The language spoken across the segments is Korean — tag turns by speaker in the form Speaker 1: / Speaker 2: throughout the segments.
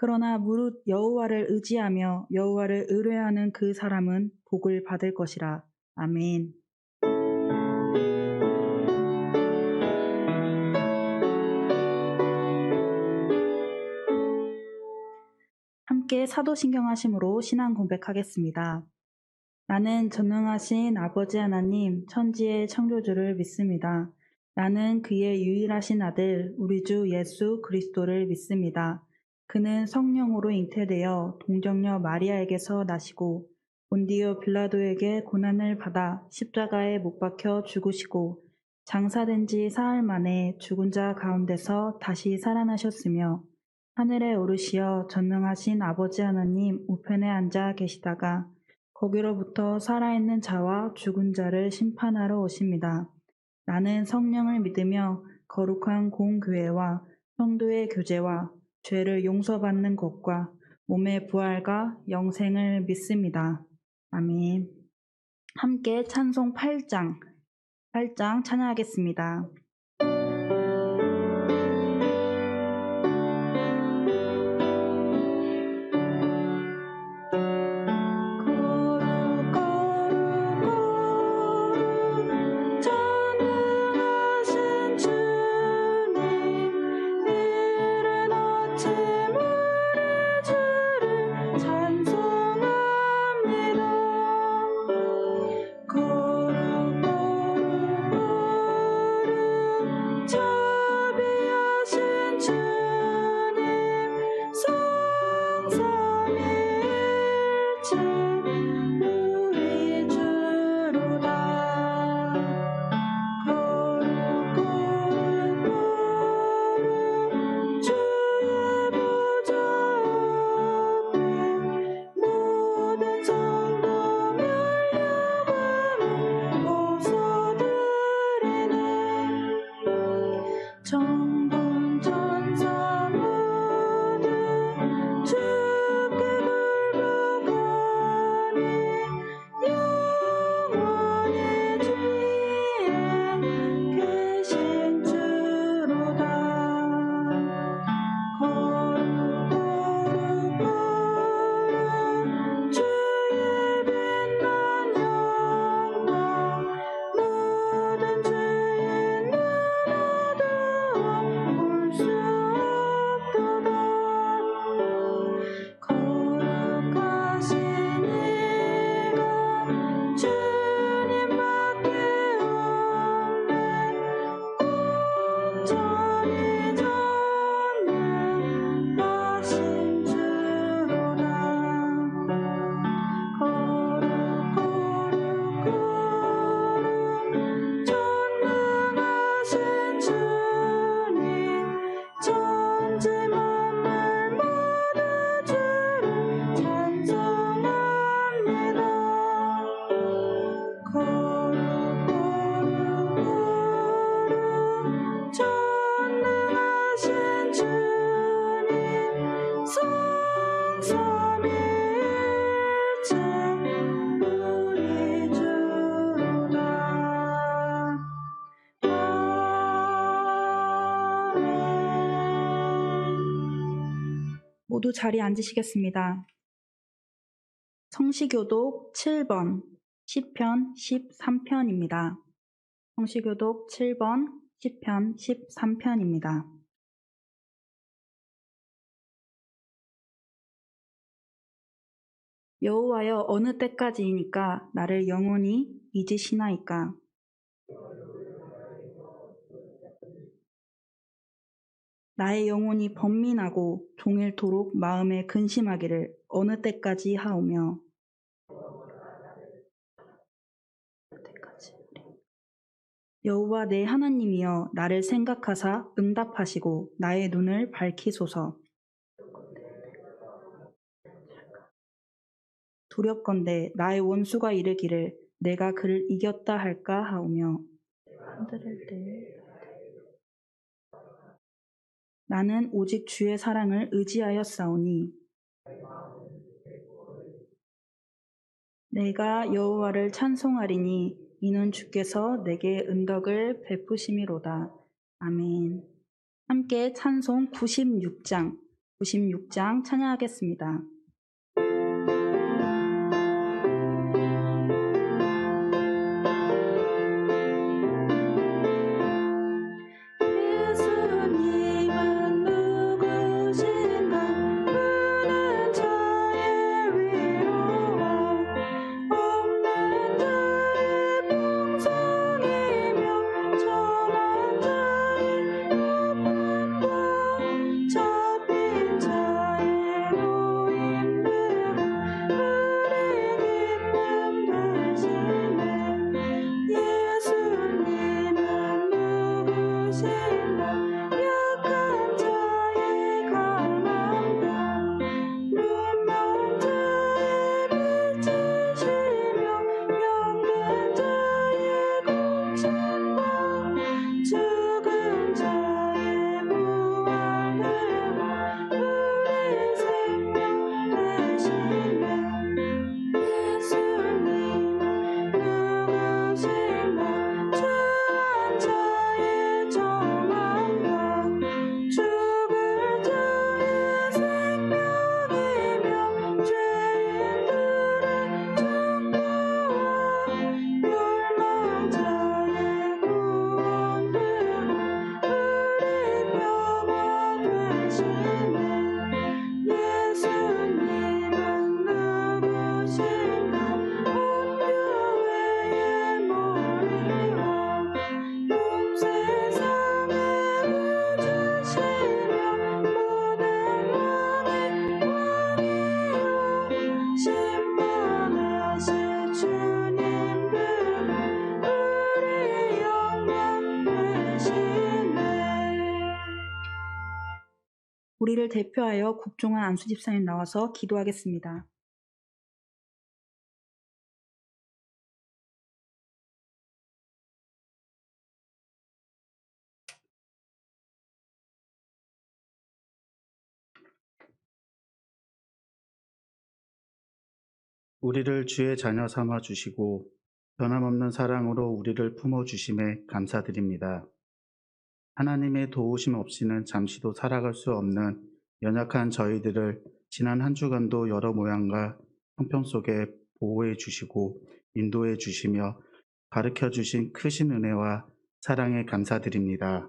Speaker 1: 그러나 무릇 여호와를 의지하며 여호와를 의뢰하는 그 사람은 복을 받을 것이라. 아멘. 함께 사도신경 하심으로 신앙 고백하겠습니다. 나는 전능하신 아버지 하나님 천지의 창조주를 믿습니다. 나는 그의 유일하신 아들 우리 주 예수 그리스도를 믿습니다. 그는 성령으로 잉태되어 동정녀 마리아에게서 나시고 본디오 빌라도에게 고난을 받아 십자가에 못 박혀 죽으시고 장사된 지 사흘 만에 죽은 자 가운데서 다시 살아나셨으며 하늘에 오르시어 전능하신 아버지 하나님 우편에 앉아 계시다가 거기로부터 살아있는 자와 죽은 자를 심판하러 오십니다. 나는 성령을 믿으며 거룩한 공교회와 성도의 교제와 죄를 용서받는 것과 몸의 부활과 영생을 믿습니다. 아멘. 함께 찬송 8장 찬양하겠습니다. 모두 자리에 앉으시겠습니다. 성시교독 7번 시편 13편입니다. 성시교독 7번 시편 13편입니다. 여호와여 어느 때까지이니까 나를 영원히 잊으시나이까. 나의 영혼이 번민하고 종일토록 마음에 근심하기를 어느 때까지 하오며. 여호와 내 하나님이여 나를 생각하사 응답하시고 나의 눈을 밝히소서. 두렵건대 나의 원수가 이르기를 내가 그를 이겼다 할까 하오며. 나는 오직 주의 사랑을 의지하였사오니 내가 여호와를 찬송하리니 이는 주께서 내게 은덕을 베푸심이로다. 아멘. 함께 찬송 96장 96장 찬양하겠습니다. 예수님은 누구신가 무는 자의 위로와 없는 자의 풍성이며 천한 자의 높음과 잡힌 자의 노임대로 우리 기쁨 되시네. 예수님은 누구신가 약한 자의 강함과 눈먼 자의 빛이시며 병든 자의 고침과 죽은 자의 부활되어 우리 생명 되시네. 예수님은 누구신가 주한 자의 정함과 죽을 자의 생명이며 죄인들의 충고와 멸망자의 구원되어 우리 평화 되시네. 예수님은 누구신가 온 교회의 머리와 온 세상의 구주시며 모든 왕의 왕이요 심판하실 주님대로 우리 영광 되시네. 우리를 대표하여 국종한 안수 집사님 나와서 기도하겠습니다.
Speaker 2: 우리를 주의 자녀 삼아 주시고 변함없는 사랑으로 우리를 품어 주심에 감사드립니다. 하나님의 도우심 없이는 잠시도 살아갈 수 없는 연약한 저희들을 지난 한 주간도 여러 모양과 형편 속에 보호해 주시고 인도해 주시며 가르쳐 주신 크신 은혜와 사랑에 감사드립니다.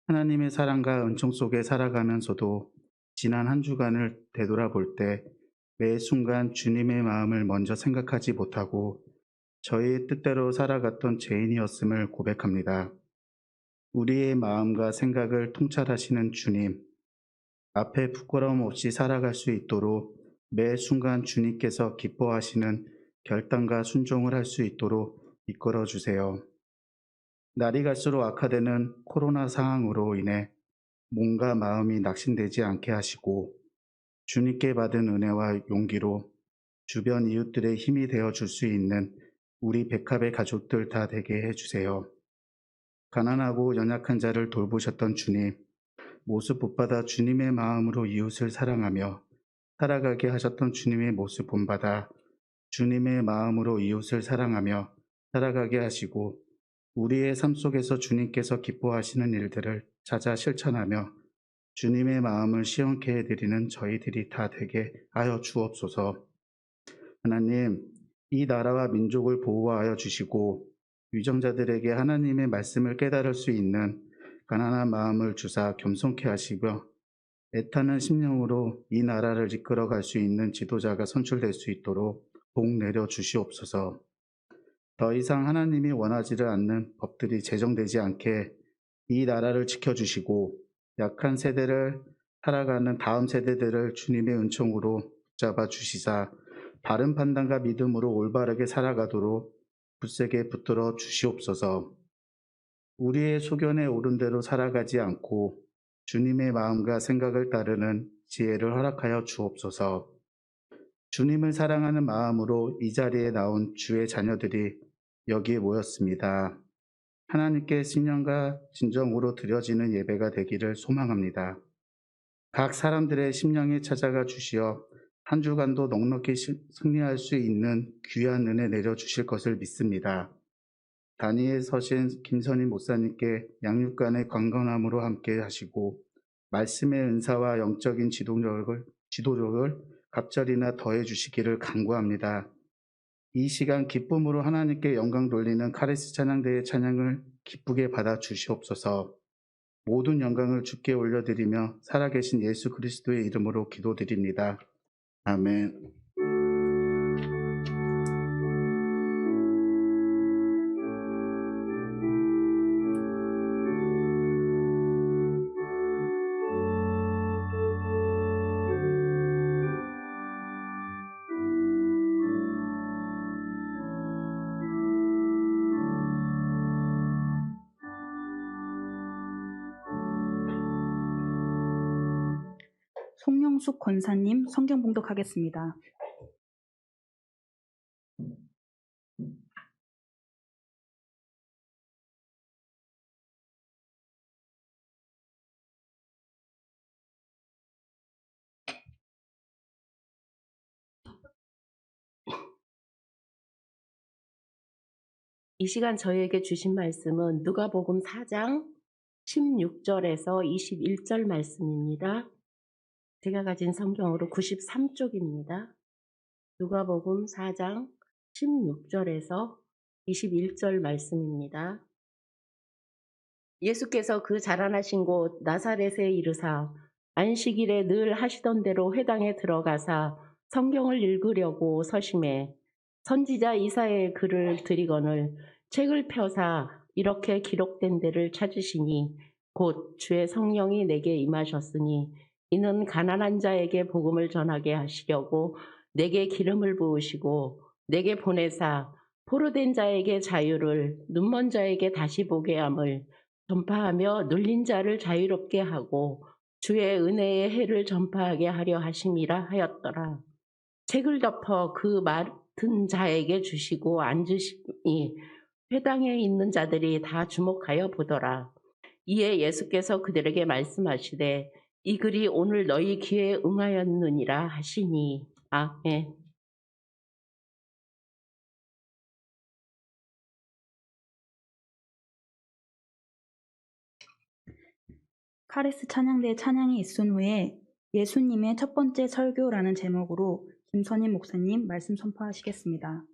Speaker 2: 하나님의 사랑과 은총 속에 살아가면서도 지난 한 주간을 되돌아볼 때 매 순간 주님의 마음을 먼저 생각하지 못하고 저희의 뜻대로 살아갔던 죄인이었음을 고백합니다. 우리의 마음과 생각을 통찰하시는 주님, 앞에 부끄러움 없이 살아갈 수 있도록 매 순간 주님께서 기뻐하시는 결단과 순종을 할 수 있도록 이끌어 주세요. 날이 갈수록 악화되는 코로나 상황으로 인해 몸과 마음이 낙심되지 않게 하시고 주님께 받은 은혜와 용기로 주변 이웃들의 힘이 되어 줄 수 있는 우리 백합의 가족들 다 되게 해주세요. 가난하고 연약한 자를 돌보셨던 주님, 모습 본받아 주님의 마음으로 이웃을 사랑하며 살아가게 하셨던 주님의 모습 본받아 주님의 마음으로 이웃을 사랑하며 살아가게 하시고 우리의 삶 속에서 주님께서 기뻐하시는 일들을 찾아 실천하며 주님의 마음을 시원케 해드리는 저희들이 다 되게 하여 주옵소서. 하나님, 이 나라와 민족을 보호하여 주시고 위정자들에게 하나님의 말씀을 깨달을 수 있는 가난한 마음을 주사 겸손케 하시며 애타는 심령으로 이 나라를 이끌어갈 수 있는 지도자가 선출될 수 있도록 복 내려 주시옵소서. 더 이상 하나님이 원하지를 않는 법들이 제정되지 않게 이 나라를 지켜주시고 약한 세대를 살아가는 다음 세대들을 주님의 은총으로 붙잡아 주시사 바른 판단과 믿음으로 올바르게 살아가도록 굳세게 붙들어 주시옵소서. 우리의 소견에 오른 대로 살아가지 않고 주님의 마음과 생각을 따르는 지혜를 허락하여 주옵소서. 주님을 사랑하는 마음으로 이 자리에 나온 주의 자녀들이 여기에 모였습니다. 하나님께 신령과 진정으로 드려지는 예배가 되기를 소망합니다. 각 사람들의 심령에 찾아가 주시어 한 주간도 넉넉히 승리할 수 있는 귀한 은혜 내려주실 것을 믿습니다. 단위에 서신 김선희 목사님께 양육간의 강건함으로 함께 하시고 말씀의 은사와 영적인 지도력을 갑절이나 더해 주시기를 간구합니다. 이 시간 기쁨으로 하나님께 영광 돌리는 카리스 찬양대의 찬양을 기쁘게 받아 주시옵소서. 모든 영광을 주께 올려드리며 살아계신 예수 그리스도의 이름으로 기도드립니다. 아멘.
Speaker 1: 송영숙 권사님 성경 봉독하겠습니다.
Speaker 3: 이 시간 저희에게 주신 말씀은 누가복음 4장 16절에서 21절 말씀입니다. 제가 가진 성경으로 93쪽입니다. 누가복음 4장 16절에서 21절 말씀입니다. 예수께서 그 자라나신 곳 나사렛에 이르사 안식일에 늘 하시던 대로 회당에 들어가사 성경을 읽으려고 서심해 선지자 이사야의 글을 들이거늘 책을 펴사 이렇게 기록된 데를 찾으시니 곧 주의 성령이 내게 임하셨으니 이는 가난한 자에게 복음을 전하게 하시려고 내게 기름을 부으시고 내게 보내사 포로된 자에게 자유를 눈먼 자에게 다시 보게 함을 전파하며 눌린 자를 자유롭게 하고 주의 은혜의 해를 전파하게 하려 하심이라 하였더라. 책을 덮어 그 맡은 자에게 주시고 앉으시니 회당에 있는 자들이 다 주목하여 보더라. 이에 예수께서 그들에게 말씀하시되 이 글이 오늘 너희 귀에 응하였느니라 하시니 아멘.
Speaker 1: 카리스 찬양대 찬양이 있은 후에 예수님의 첫 번째 설교라는 제목으로 김선임 목사님 말씀 선포하시겠습니다.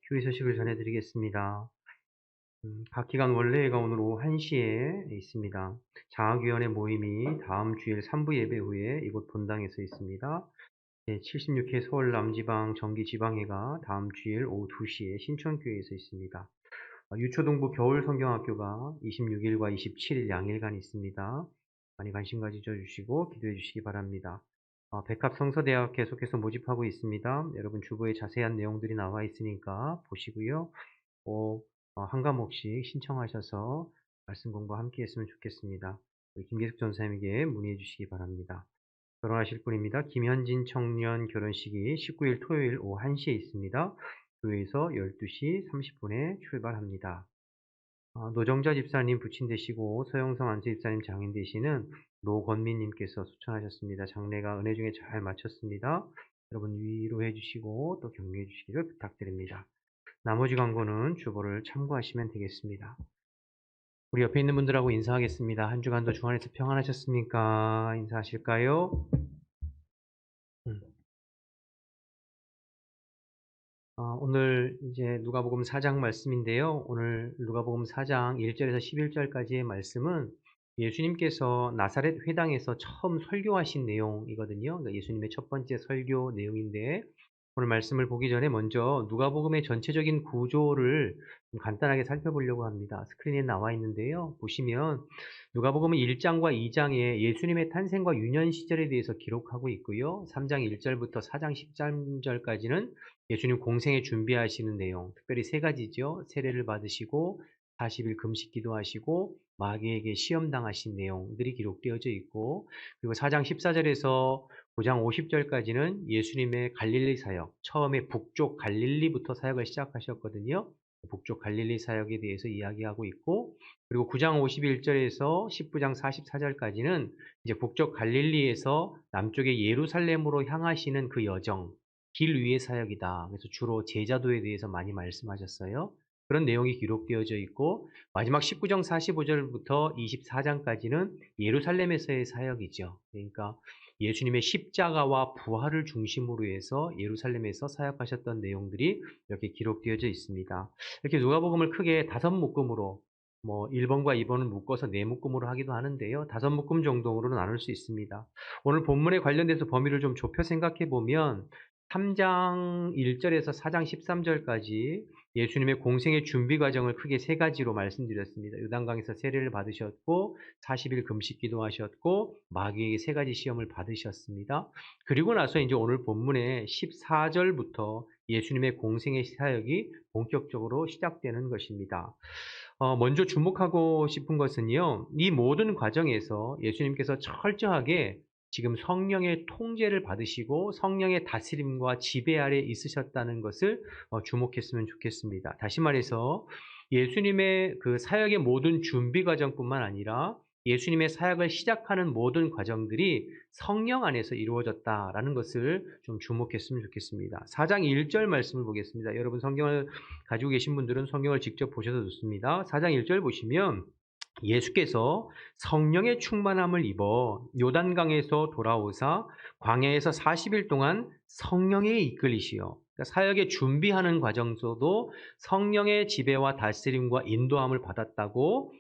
Speaker 4: 휴일 소식을 전해드리겠습니다. 각 기관 원래회가 오늘 오후 1시에 있습니다. 장학위원회 모임이 다음 주일 3부 예배 후에 이곳 본당에서 있습니다. 제76회 서울 남지방 정기지방회가 다음 주일 오후 2시에 신천교회에서 있습니다. 유초동부 겨울성경학교가 26일과 27일 양일간 있습니다. 많이 관심 가져주시고 기도해 주시기 바랍니다. 백합성서대학 계속해서 모집하고 있습니다. 여러분 주보에 자세한 내용들이 나와 있으니까 보시고요. 꼭 한 과목씩 신청하셔서 말씀 공부와 함께 했으면 좋겠습니다. 우리 김계숙 전사님에게 문의해 주시기 바랍니다. 결혼하실 분입니다. 김현진 청년 결혼식이 19일 토요일 오후 1시에 있습니다. 교회에서 12시 30분에 출발합니다. 노정자 집사님 부친 되시고 서영성 안수 집사님 장인 되시는 노건민님께서 추천하셨습니다. 장례가 은혜 중에 잘 마쳤습니다. 여러분 위로해 주시고 또 격려해 주시기를 부탁드립니다. 나머지 광고는 주보를 참고하시면 되겠습니다. 우리 옆에 있는 분들하고 인사하겠습니다. 한 주간도 주 안에서 평안하셨습니까? 인사하실까요? 오늘 이제 누가복음 4장 말씀인데요. 오늘 누가복음 4장 1절에서 11절까지의 말씀은 예수님께서 나사렛 회당에서 처음 설교하신 내용이거든요. 그러니까 예수님의 첫 번째 설교 내용인데 오늘 말씀을 보기 전에 먼저 누가복음의 전체적인 구조를 좀 간단하게 살펴보려고 합니다. 스크린에 나와 있는데요. 보시면 누가복음은 1장과 2장에 예수님의 탄생과 유년 시절에 대해서 기록하고 있고요. 3장 1절부터 4장 13절까지는 예수님 공생에 준비하시는 내용, 특별히 세 가지죠. 세례를 받으시고 40일 금식 기도하시고 마귀에게 시험당하신 내용들이 기록되어져 있고 그리고 4장 14절에서 9장 50절까지는 예수님의 갈릴리 사역, 처음에 북쪽 갈릴리부터 사역을 시작하셨거든요. 북쪽 갈릴리 사역에 대해서 이야기하고 있고 그리고 9장 51절에서 19장 44절까지는 이제 북쪽 갈릴리에서 남쪽의 예루살렘으로 향하시는 그 여정, 길 위의 사역이다. 그래서 주로 제자도에 대해서 많이 말씀하셨어요. 그런 내용이 기록되어져 있고 마지막 19장 45절부터 24장까지는 예루살렘에서의 사역이죠. 그러니까 예수님의 십자가와 부활을 중심으로 해서 예루살렘에서 사역하셨던 내용들이 이렇게 기록되어져 있습니다. 이렇게 누가복음을 크게 5묶음으로 1번과 2번은 묶어서 4묶음으로 하기도 하는데요. 5묶음 정도로 나눌 수 있습니다. 오늘 본문에 관련돼서 범위를 좀 좁혀 생각해 보면 3장 1절에서 4장 13절까지 예수님의 공생의 준비 과정을 크게 3가지로 말씀드렸습니다. 요단강에서 세례를 받으셨고 40일 금식 기도하셨고 마귀에게 3가지 시험을 받으셨습니다. 그리고 나서 이제 오늘 본문의 14절부터 예수님의 공생의 사역이 본격적으로 시작되는 것입니다. 먼저 주목하고 싶은 것은요. 이 모든 과정에서 예수님께서 철저하게 지금 성령의 통제를 받으시고 성령의 다스림과 지배 아래 있으셨다는 것을 주목했으면 좋겠습니다. 다시 말해서 예수님의 그 사역의 모든 준비 과정뿐만 아니라 예수님의 사역을 시작하는 모든 과정들이 성령 안에서 이루어졌다라는 것을 좀 주목했으면 좋겠습니다. 4장 1절 말씀을 보겠습니다. 여러분 성경을 가지고 계신 분들은 성경을 직접 보셔도 좋습니다. 4장 1절 보시면 예수께서 성령의 충만함을 입어 요단강에서 돌아오사 광야에서 40일 동안 성령에 이끌리시어 그러니까 사역에 준비하는 과정에서도 성령의 지배와 다스림과 인도함을 받았다고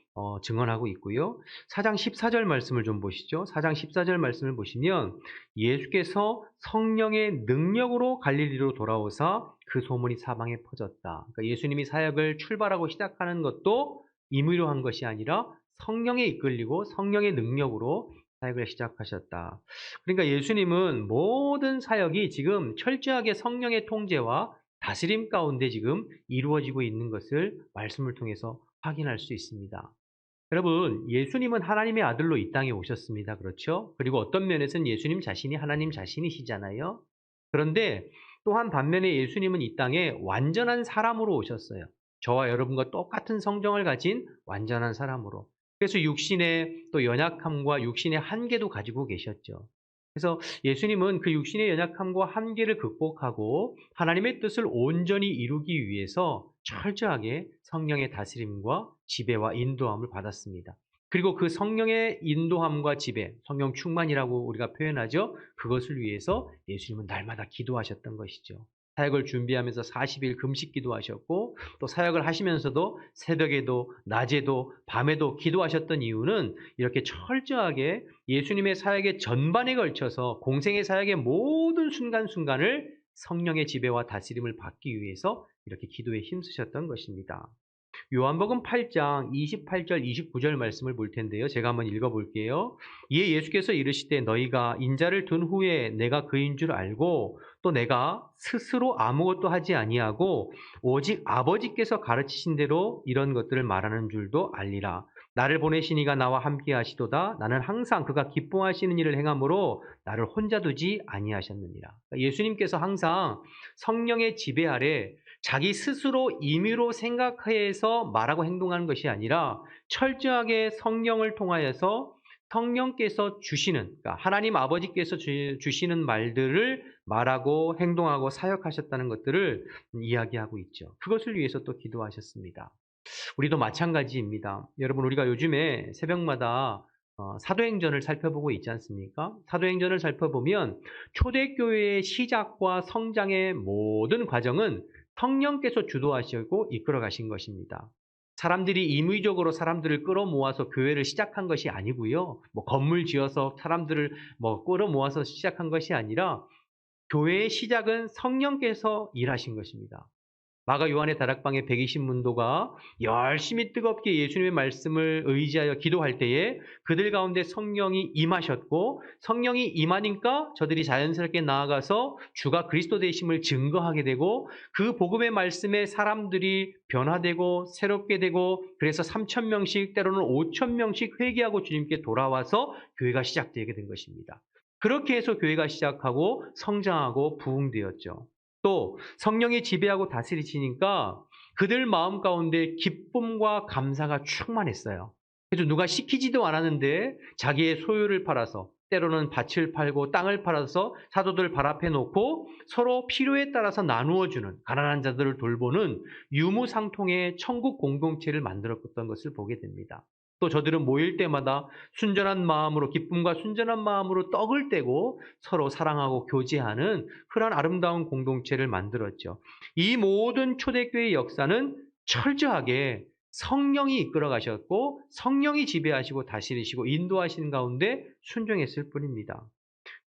Speaker 4: 증언하고 있고요. 4장 14절 말씀을 좀 보시죠. 4장 14절 말씀을 보시면 예수께서 성령의 능력으로 갈릴리로 돌아오사 그 소문이 사방에 퍼졌다. 그러니까 예수님이 사역을 출발하고 시작하는 것도 임의로 한 것이 아니라 성령에 이끌리고 성령의 능력으로 사역을 시작하셨다. 그러니까 예수님은 모든 사역이 지금 철저하게 성령의 통제와 다스림 가운데 지금 이루어지고 있는 것을 말씀을 통해서 확인할 수 있습니다. 여러분, 예수님은 하나님의 아들로 이 땅에 오셨습니다. 그렇죠? 그리고 어떤 면에서는 예수님 자신이 하나님 자신이시잖아요. 그런데 또한 반면에 예수님은 이 땅에 완전한 사람으로 오셨어요. 저와 여러분과 똑같은 성정을 가진 완전한 사람으로. 그래서 육신의 또 연약함과 육신의 한계도 가지고 계셨죠. 그래서 예수님은 그 육신의 연약함과 한계를 극복하고 하나님의 뜻을 온전히 이루기 위해서 철저하게 성령의 다스림과 지배와 인도함을 받았습니다. 그리고 그 성령의 인도함과 지배, 성령 충만이라고 우리가 표현하죠. 그것을 위해서 예수님은 날마다 기도하셨던 것이죠. 사역을 준비하면서 40일 금식 기도하셨고 또 사역을 하시면서도 새벽에도 낮에도 밤에도 기도하셨던 이유는 이렇게 철저하게 예수님의 사역의 전반에 걸쳐서 공생의 사역의 모든 순간순간을 성령의 지배와 다스림을 받기 위해서 이렇게 기도에 힘쓰셨던 것입니다. 요한복음 8장 28절 29절 말씀을 볼 텐데요. 제가 한번 읽어볼게요. 이에 예수께서 이르시되 너희가 인자를 둔 후에 내가 그인 줄 알고 또 내가 스스로 아무것도 하지 아니하고 오직 아버지께서 가르치신 대로 이런 것들을 말하는 줄도 알리라. 나를 보내신 이가 나와 함께 하시도다. 나는 항상 그가 기뻐하시는 일을 행함으로 나를 혼자 두지 아니하셨느니라. 예수님께서 항상 성령의 지배 아래 자기 스스로 임의로 생각해서 말하고 행동하는 것이 아니라 철저하게 성령을 통하여서 성령께서 주시는, 그러니까 하나님 아버지께서 주시는 말들을 말하고 행동하고 사역하셨다는 것들을 이야기하고 있죠. 그것을 위해서 또 기도하셨습니다. 우리도 마찬가지입니다. 여러분, 우리가 요즘에 새벽마다 사도행전을 살펴보고 있지 않습니까? 사도행전을 살펴보면 초대교회의 시작과 성장의 모든 과정은 성령께서 주도하시고 이끌어 가신 것입니다. 사람들이 임의적으로 사람들을 끌어모아서 교회를 시작한 것이 아니고요. 건물 지어서 사람들을 끌어모아서 시작한 것이 아니라 교회의 시작은 성령께서 일하신 것입니다. 마가 요한의 다락방의 120문도가 열심히 뜨겁게 예수님의 말씀을 의지하여 기도할 때에 그들 가운데 성령이 임하셨고 성령이 임하니까 저들이 자연스럽게 나아가서 주가 그리스도 되심을 증거하게 되고 그 복음의 말씀에 사람들이 변화되고 새롭게 되고 그래서 3,000명씩 때로는 5,000명씩 회개하고 주님께 돌아와서 교회가 시작되게 된 것입니다. 그렇게 해서 교회가 시작하고 성장하고 부흥되었죠. 또 성령이 지배하고 다스리시니까 그들 마음 가운데 기쁨과 감사가 충만했어요. 그래서 누가 시키지도 않았는데 자기의 소유를 팔아서 때로는 밭을 팔고 땅을 팔아서 사도들 발 앞에 놓고 서로 필요에 따라서 나누어 주는 가난한 자들을 돌보는 유무상통의 천국 공동체를 만들었던 것을 보게 됩니다. 또 저들은 모일 때마다 순전한 마음으로 기쁨과 순전한 마음으로 떡을 떼고 서로 사랑하고 교제하는 그런 아름다운 공동체를 만들었죠. 이 모든 초대교회의 역사는 철저하게 성령이 이끌어 가셨고 성령이 지배하시고 다스리시고 인도하시는 가운데 순종했을 뿐입니다.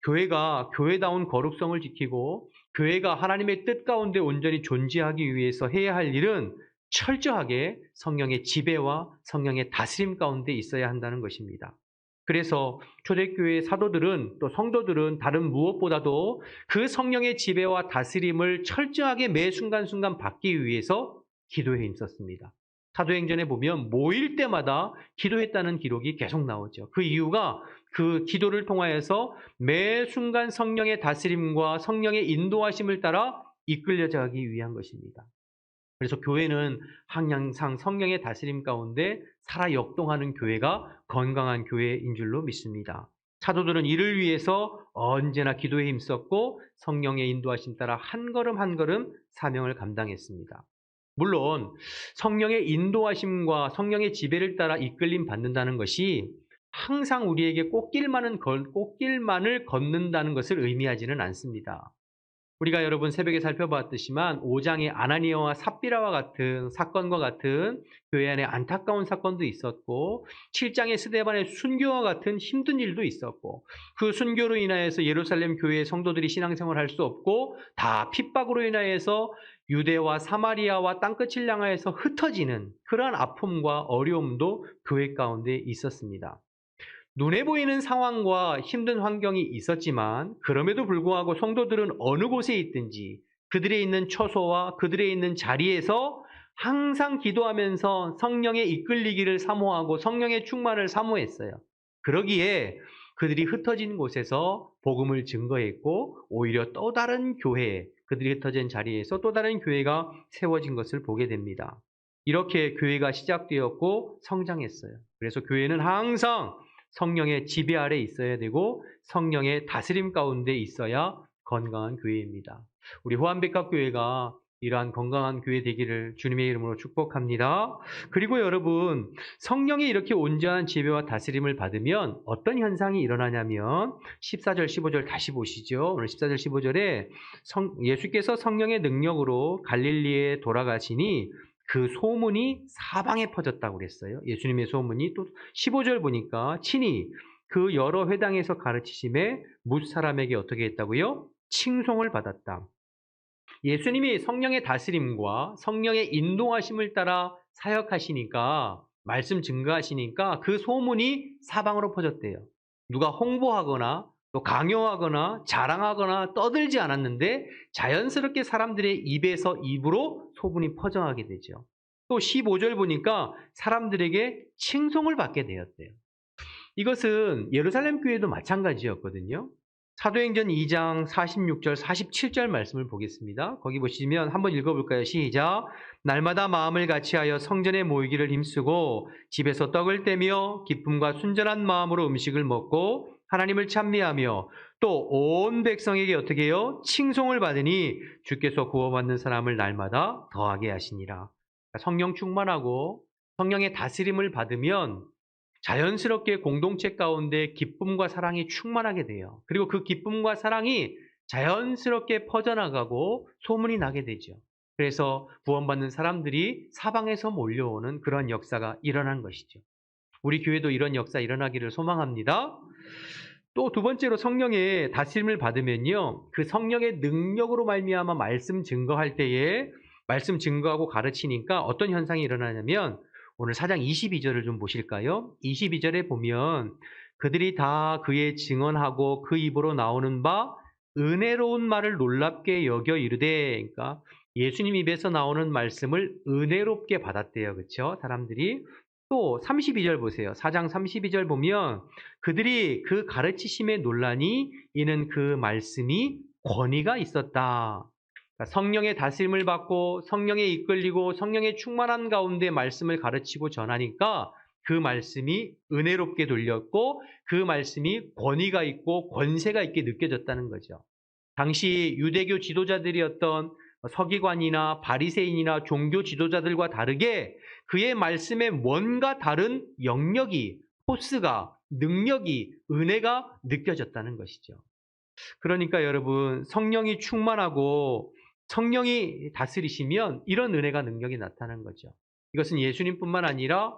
Speaker 4: 교회가 교회다운 거룩성을 지키고 교회가 하나님의 뜻 가운데 온전히 존재하기 위해서 해야 할 일은 철저하게 성령의 지배와 성령의 다스림 가운데 있어야 한다는 것입니다. 그래서 초대교회의 사도들은 또 성도들은 다른 무엇보다도 그 성령의 지배와 다스림을 철저하게 매 순간순간 받기 위해서 기도에 힘썼습니다. 사도행전에 보면 모일 때마다 기도했다는 기록이 계속 나오죠. 그 이유가 그 기도를 통하여서 매 순간 성령의 다스림과 성령의 인도하심을 따라 이끌려가기 위한 것입니다. 그래서 교회는 항상 성령의 다스림 가운데 살아 역동하는 교회가 건강한 교회인 줄로 믿습니다. 사도들은 이를 위해서 언제나 기도에 힘썼고 성령의 인도하심 따라 한 걸음 한 걸음 사명을 감당했습니다. 물론 성령의 인도하심과 성령의 지배를 따라 이끌림 받는다는 것이 항상 우리에게 꽃길만을 걷는다는 것을 의미하지는 않습니다. 우리가 여러분 새벽에 살펴봤듯이만 5장의 아나니아와 삽비라와 같은 사건과 같은 교회 안에 안타까운 사건도 있었고 7장의 스데반의 순교와 같은 힘든 일도 있었고 그 순교로 인하여서 예루살렘 교회의 성도들이 신앙생활을 할 수 없고 다 핍박으로 인하여서 유대와 사마리아와 땅끝을 향하여서 흩어지는 그러한 아픔과 어려움도 교회 가운데 있었습니다. 눈에 보이는 상황과 힘든 환경이 있었지만 그럼에도 불구하고 성도들은 어느 곳에 있든지 그들의 있는 처소와 그들의 있는 자리에서 항상 기도하면서 성령의 이끌리기를 사모하고 성령의 충만을 사모했어요. 그러기에 그들이 흩어진 곳에서 복음을 증거했고 오히려 또 다른 교회, 그들이 흩어진 자리에서 또 다른 교회가 세워진 것을 보게 됩니다. 이렇게 교회가 시작되었고 성장했어요. 그래서 교회는 항상 성령의 지배 아래 있어야 되고 성령의 다스림 가운데 있어야 건강한 교회입니다. 우리 호안백합교회가 이러한 건강한 교회 되기를 주님의 이름으로 축복합니다. 그리고 여러분, 성령이 이렇게 온전한 지배와 다스림을 받으면 어떤 현상이 일어나냐면 14절, 15절 다시 보시죠. 오늘 14절, 15절에 예수께서 성령의 능력으로 갈릴리에 돌아가시니 그 소문이 사방에 퍼졌다고 그랬어요. 예수님의 소문이. 또 15절 보니까 친히 그 여러 회당에서 가르치심에 뭇 사람에게 어떻게 했다고요? 칭송을 받았다. 예수님이 성령의 다스림과 성령의 인도하심을 따라 사역하시니까, 말씀 증거하시니까 그 소문이 사방으로 퍼졌대요. 누가 홍보하거나 또 강요하거나 자랑하거나 떠들지 않았는데 자연스럽게 사람들의 입에서 입으로 소문이 퍼져가게 되죠. 또 15절 보니까 사람들에게 칭송을 받게 되었대요. 이것은 예루살렘 교회도 마찬가지였거든요. 사도행전 2장 46절, 47절 말씀을 보겠습니다. 거기 보시면 한번 읽어볼까요? 시작. 날마다 마음을 같이하여 성전에 모이기를 힘쓰고 집에서 떡을 떼며 기쁨과 순전한 마음으로 음식을 먹고 하나님을 찬미하며 또 온 백성에게 어떻게 해요? 칭송을 받으니 주께서 구원받는 사람을 날마다 더하게 하시니라. 성령 충만하고 성령의 다스림을 받으면 자연스럽게 공동체 가운데 기쁨과 사랑이 충만하게 돼요. 그리고 그 기쁨과 사랑이 자연스럽게 퍼져나가고 소문이 나게 되죠. 그래서 구원받는 사람들이 사방에서 몰려오는 그런 역사가 일어난 것이죠. 우리 교회도 이런 역사 일어나기를 소망합니다. 또 두 번째로 성령의 다스림을 받으면요, 그 성령의 능력으로 말미암아 말씀 증거할 때에 말씀 증거하고 가르치니까 어떤 현상이 일어나냐면, 오늘 4장 22절을 좀 보실까요? 22절에 보면 그들이 다 그의 증언하고 그 입으로 나오는 바 은혜로운 말을 놀랍게 여겨 이르되, 그러니까 예수님 입에서 나오는 말씀을 은혜롭게 받았대요. 그렇죠? 사람들이. 또 32절 보세요. 4장 32절 보면 그들이 그 가르치심에 놀라니 이는 그 말씀이 권위가 있었다. 성령의 다스림을 받고 성령에 이끌리고 성령의 충만한 가운데 말씀을 가르치고 전하니까 그 말씀이 은혜롭게 들렸고 그 말씀이 권위가 있고 권세가 있게 느껴졌다는 거죠. 당시 유대교 지도자들이었던 서기관이나 바리새인이나 종교 지도자들과 다르게 그의 말씀에 뭔가 다른 영역이, 포스가, 능력이, 은혜가 느껴졌다는 것이죠. 그러니까 여러분, 성령이 충만하고 성령이 다스리시면 이런 은혜가, 능력이 나타나는 거죠. 이것은 예수님뿐만 아니라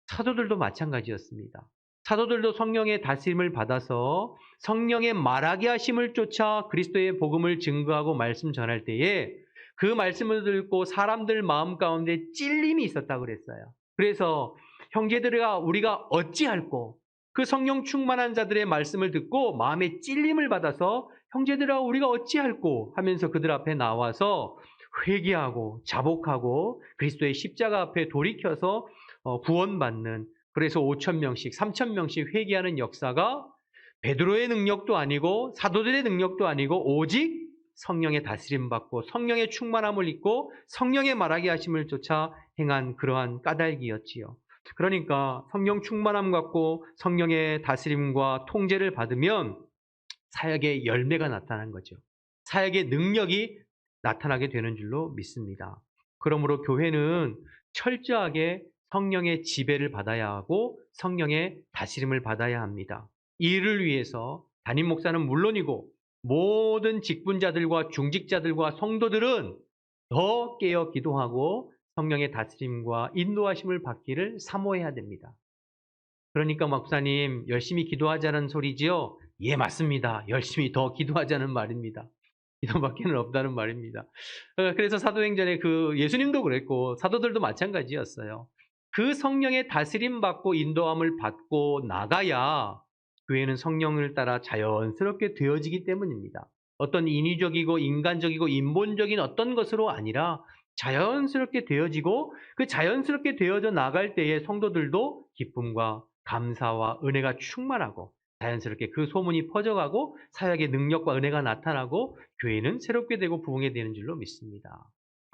Speaker 4: 사도들도 마찬가지였습니다. 사도들도 성령의 다스림을 받아서 성령의 말하게 하심을 쫓아 그리스도의 복음을 증거하고 말씀 전할 때에 그 말씀을 듣고 사람들 마음 가운데 찔림이 있었다고 그랬어요. 그래서 형제들아 우리가 어찌할꼬, 그 성령 충만한 자들의 말씀을 듣고 마음에 찔림을 받아서 형제들아 우리가 어찌할꼬 하면서 그들 앞에 나와서 회개하고 자복하고 그리스도의 십자가 앞에 돌이켜서 구원받는, 그래서 5,000명씩 3,000명씩 회개하는 역사가 베드로의 능력도 아니고 사도들의 능력도 아니고 오직 성령의 다스림 받고 성령의 충만함을 입고 성령의 말하게 하심을 쫓아 행한 그러한 까닭이었지요. 그러니까 성령 충만함 갖고 성령의 다스림과 통제를 받으면 사역의 열매가 나타난 거죠. 사역의 능력이 나타나게 되는 줄로 믿습니다. 그러므로 교회는 철저하게 성령의 지배를 받아야 하고 성령의 다스림을 받아야 합니다. 이 일을 위해서 담임 목사는 물론이고 모든 직분자들과 중직자들과 성도들은 더 깨어 기도하고 성령의 다스림과 인도하심을 받기를 사모해야 됩니다. 그러니까 목사님 열심히 기도하자는 소리지요? 예, 맞습니다. 열심히 더 기도하자는 말입니다. 기도밖에는 없다는 말입니다. 그래서 사도행전에 예수님도 그랬고 사도들도 마찬가지였어요. 그 성령의 다스림 받고 인도함을 받고 나가야 교회는 성령을 따라 자연스럽게 되어지기 때문입니다. 어떤 인위적이고 인간적이고 인본적인 어떤 것으로 아니라 자연스럽게 되어지고 그 자연스럽게 되어져 나갈 때에 성도들도 기쁨과 감사와 은혜가 충만하고 자연스럽게 그 소문이 퍼져가고 사역의 능력과 은혜가 나타나고 교회는 새롭게 되고 부흥이 되는 줄로 믿습니다.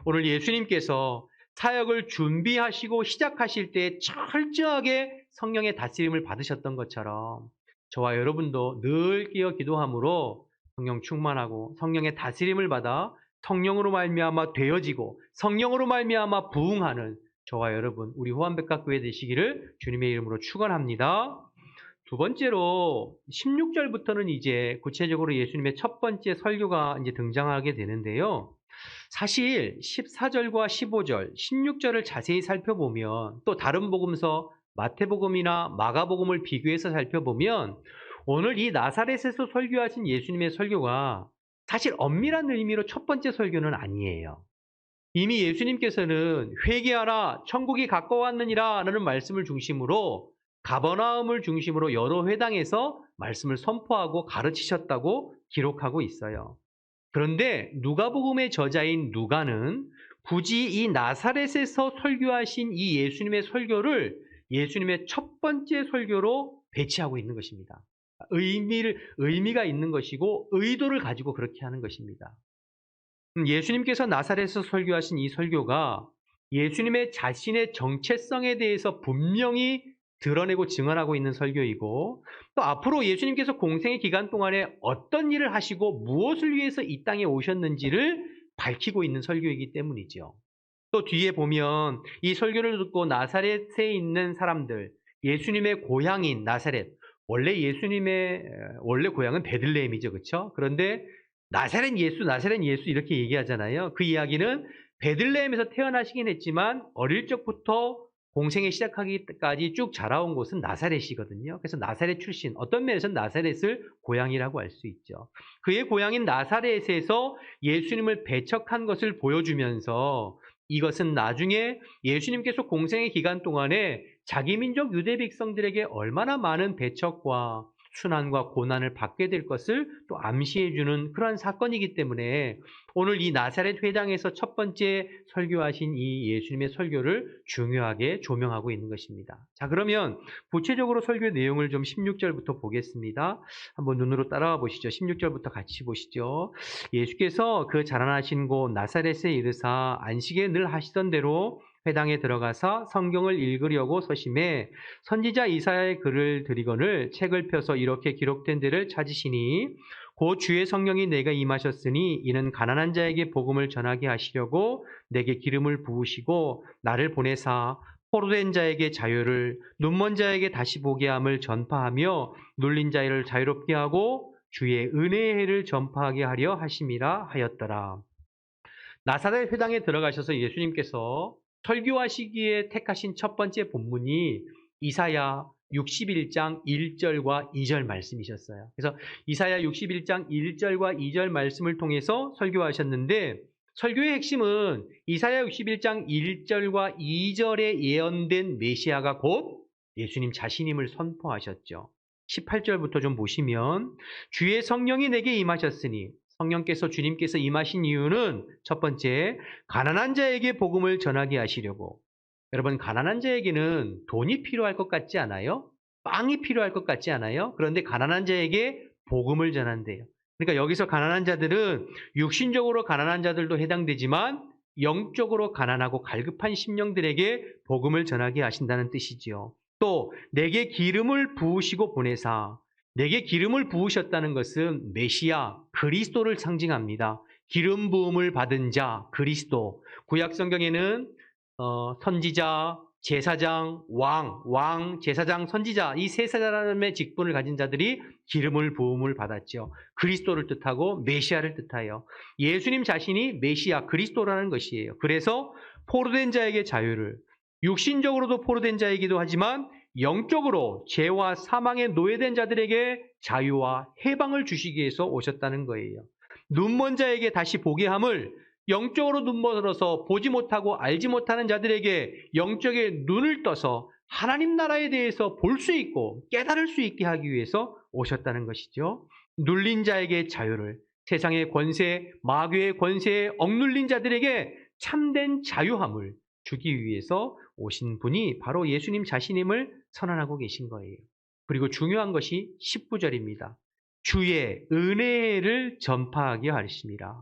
Speaker 4: 오늘 예수님께서 사역을 준비하시고 시작하실 때 철저하게 성령의 다스림을 받으셨던 것처럼 저와 여러분도 늘 깨어 기도함으로 성령 충만하고 성령의 다스림을 받아 성령으로 말미암아 되어지고 성령으로 말미암아 부흥하는 저와 여러분 우리 호암백각교회 되시기를 주님의 이름으로 축원합니다. 두 번째로 16절부터는 이제 구체적으로 예수님의 첫 번째 설교가 이제 등장하게 되는데요. 사실 14절과 15절, 16절을 자세히 살펴보면 또 다른 복음서 마태복음이나 마가복음을 비교해서 살펴보면 오늘 이 나사렛에서 설교하신 예수님의 설교가 사실 엄밀한 의미로 첫 번째 설교는 아니에요. 이미 예수님께서는 회개하라 천국이 가까웠느니라 라는 말씀을 중심으로 가버나움을 중심으로 여러 회당에서 말씀을 선포하고 가르치셨다고 기록하고 있어요. 그런데 누가복음의 저자인 누가는 굳이 이 나사렛에서 설교하신 이 예수님의 설교를 예수님의 첫 번째 설교로 배치하고 있는 것입니다. 의미가 있는 것이고 의도를 가지고 그렇게 하는 것입니다. 예수님께서 나사렛에서 설교하신 이 설교가 예수님의 자신의 정체성에 대해서 분명히 드러내고 증언하고 있는 설교이고 또 앞으로 예수님께서 공생의 기간 동안에 어떤 일을 하시고 무엇을 위해서 이 땅에 오셨는지를 밝히고 있는 설교이기 때문이죠. 또 뒤에 보면 이 설교를 듣고 나사렛에 있는 사람들, 예수님의 고향인 나사렛, 원래 예수님의 원래 고향은 베들레헴이죠. 그렇죠? 그런데 나사렛 예수 이렇게 얘기하잖아요. 그 이야기는 베들레헴에서 태어나시긴 했지만 어릴 적부터 공생에 시작하기까지 쭉 자라온 곳은 나사렛이거든요. 그래서 나사렛 출신, 어떤 면에서는 나사렛을 고향이라고 할 수 있죠. 그의 고향인 나사렛에서 예수님을 배척한 것을 보여주면서 이것은 나중에 예수님께서 공생의 기간 동안에 자기 민족 유대 백성들에게 얼마나 많은 배척과 순환과 고난을 받게 될 것을 또 암시해주는 그러한 사건이기 때문에 오늘 이 나사렛 회당에서 첫 번째 설교하신 이 예수님의 설교를 중요하게 조명하고 있는 것입니다. 자, 그러면 구체적으로 설교 내용을 좀 16절부터 보겠습니다. 한번 눈으로 따라와 보시죠. 16절부터 같이 보시죠. 예수께서 그 자라나신 곳 나사렛에 이르사 안식에 늘 하시던 대로 회당에 들어가서 성경을 읽으려고 서심해 선지자 이사야의 글을 들이거늘 책을 펴서 이렇게 기록된 데를 찾으시니 곧 주의 성령이 내게 임하셨으니 이는 가난한 자에게 복음을 전하게 하시려고 내게 기름을 부으시고 나를 보내사 포로된 자에게 자유를 눈먼 자에게 다시 보게 함을 전파하며 눌린 자를 자유롭게 하고 주의 은혜의 해를 전파하게 하려 하심이라 하였더라. 나사렛 회당에 들어가셔서 예수님께서 설교하시기에 택하신 첫 번째 본문이 이사야 61장 1절과 2절 말씀이셨어요. 그래서 이사야 61장 1절과 2절 말씀을 통해서 설교하셨는데 설교의 핵심은 이사야 61장 1절과 2절에 예언된 메시아가 곧 예수님 자신임을 선포하셨죠. 18절부터 좀 보시면 주의 성령이 내게 임하셨으니 성령께서 주님께서 임하신 이유는 첫 번째, 가난한 자에게 복음을 전하게 하시려고. 여러분, 가난한 자에게는 돈이 필요할 것 같지 않아요? 빵이 필요할 것 같지 않아요? 그런데 가난한 자에게 복음을 전한대요. 그러니까 여기서 가난한 자들은 육신적으로 가난한 자들도 해당되지만 영적으로 가난하고 갈급한 심령들에게 복음을 전하게 하신다는 뜻이지요. 또 내게 기름을 부으시고 보내사. 내게 기름을 부으셨다는 것은 메시아, 그리스도를 상징합니다. 기름 부음을 받은 자, 그리스도. 구약 성경에는 선지자, 제사장, 왕, 제사장, 선지자 이 세 사람의 직분을 가진 자들이 기름을 부음을 받았죠. 그리스도를 뜻하고 메시아를 뜻하여 예수님 자신이 메시아, 그리스도라는 것이에요. 그래서 포로된 자에게 자유를, 육신적으로도 포로된 자이기도 하지만 영적으로 죄와 사망에 노예된 자들에게 자유와 해방을 주시기 위해서 오셨다는 거예요. 눈먼 자에게 다시 보게 함을 영적으로 눈먼어서 보지 못하고 알지 못하는 자들에게 영적의 눈을 떠서 하나님 나라에 대해서 볼 수 있고 깨달을 수 있게 하기 위해서 오셨다는 것이죠. 눌린 자에게 자유를, 세상의 권세, 마귀의 권세에 억눌린 자들에게 참된 자유함을 주기 위해서 오신 분이 바로 예수님 자신임을 선언하고 계신 거예요. 그리고 중요한 것이 19절입니다. 주의 은혜를 전파하게 하심이라.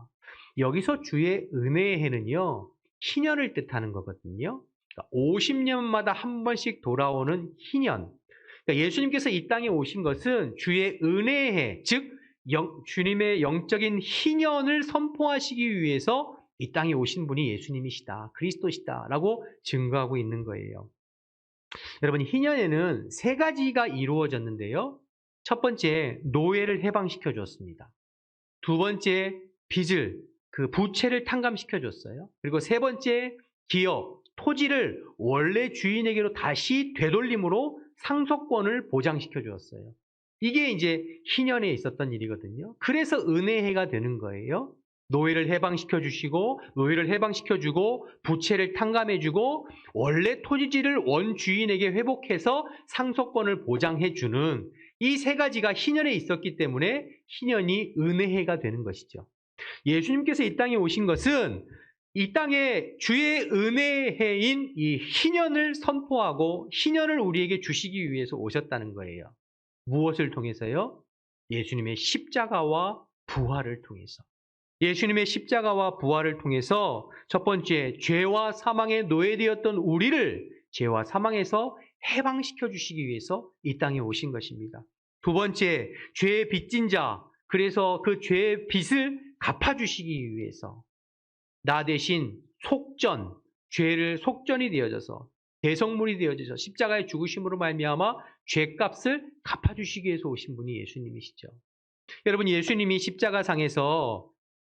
Speaker 4: 여기서 주의 은혜의 해는요, 희년을 뜻하는 거거든요. 그러니까 50년마다 한 번씩 돌아오는 희년. 그러니까 예수님께서 이 땅에 오신 것은 주의 은혜의 해, 즉 주님의 영적인 희년을 선포하시기 위해서 이 땅에 오신 분이 예수님이시다, 그리스도시다라고 증거하고 있는 거예요. 여러분, 희년에는 세 가지가 이루어졌는데요. 첫 번째, 노예를 해방시켜 줬습니다. 두 번째, 빚을, 그 부채를 탕감시켜 줬어요. 그리고 세 번째, 기업, 토지를 원래 주인에게로 다시 되돌림으로 상속권을 보장시켜 주었어요. 이게 이제 희년에 있었던 일이거든요. 그래서 은혜해가 되는 거예요. 노예를 해방시켜 주시고, 노예를 해방시켜 주고, 부채를 탕감해 주고, 원래 토지를 원주인에게 회복해서 상속권을 보장해 주는 이 세 가지가 희년에 있었기 때문에 희년이 은혜해가 되는 것이죠. 예수님께서 이 땅에 오신 것은 이 땅에 주의 은혜해인 이 희년을 선포하고 희년을 우리에게 주시기 위해서 오셨다는 거예요. 무엇을 통해서요? 예수님의 십자가와 부활을 통해서. 예수님의 십자가와 부활을 통해서 첫 번째, 죄와 사망에 노예되었던 우리를 죄와 사망에서 해방시켜 주시기 위해서 이 땅에 오신 것입니다. 두 번째, 죄의 빚진 자, 그래서 그 죄의 빚을 갚아주시기 위해서 나 대신 죄를 속전이 되어져서 대성물이 되어져서 십자가의 죽으심으로 말미암아 죄값을 갚아주시기 위해서 오신 분이 예수님이시죠. 여러분, 예수님이 십자가상에서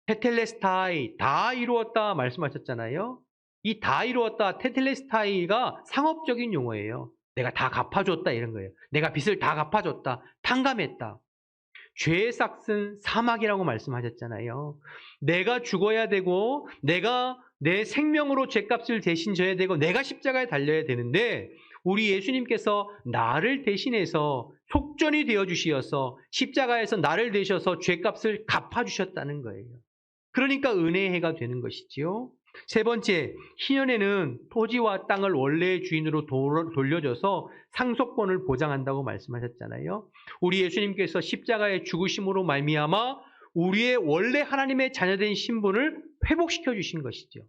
Speaker 4: 테텔레스타이, 다 이루었다 말씀하셨잖아요. 이 다 이루었다, 테텔레스타이가 상업적인 용어예요. 내가 다 갚아줬다 이런 거예요. 내가 빚을 다 갚아줬다, 탕감했다. 죄의 삭은 사막이라고 말씀하셨잖아요. 내가 죽어야 되고 내가 내 생명으로 죄값을 대신 져야 되고 내가 십자가에 달려야 되는데 우리 예수님께서 나를 대신해서 속전이 되어주시어서 십자가에서 나를 대셔서 죄값을 갚아주셨다는 거예요. 그러니까 은혜의 해가 되는 것이지요. 세 번째, 희년에는 토지와 땅을 원래의 주인으로 돌려줘서 상속권을 보장한다고 말씀하셨잖아요. 우리 예수님께서 십자가의 죽으심으로 말미암아 우리의 원래 하나님의 자녀된 신분을 회복시켜 주신 것이죠.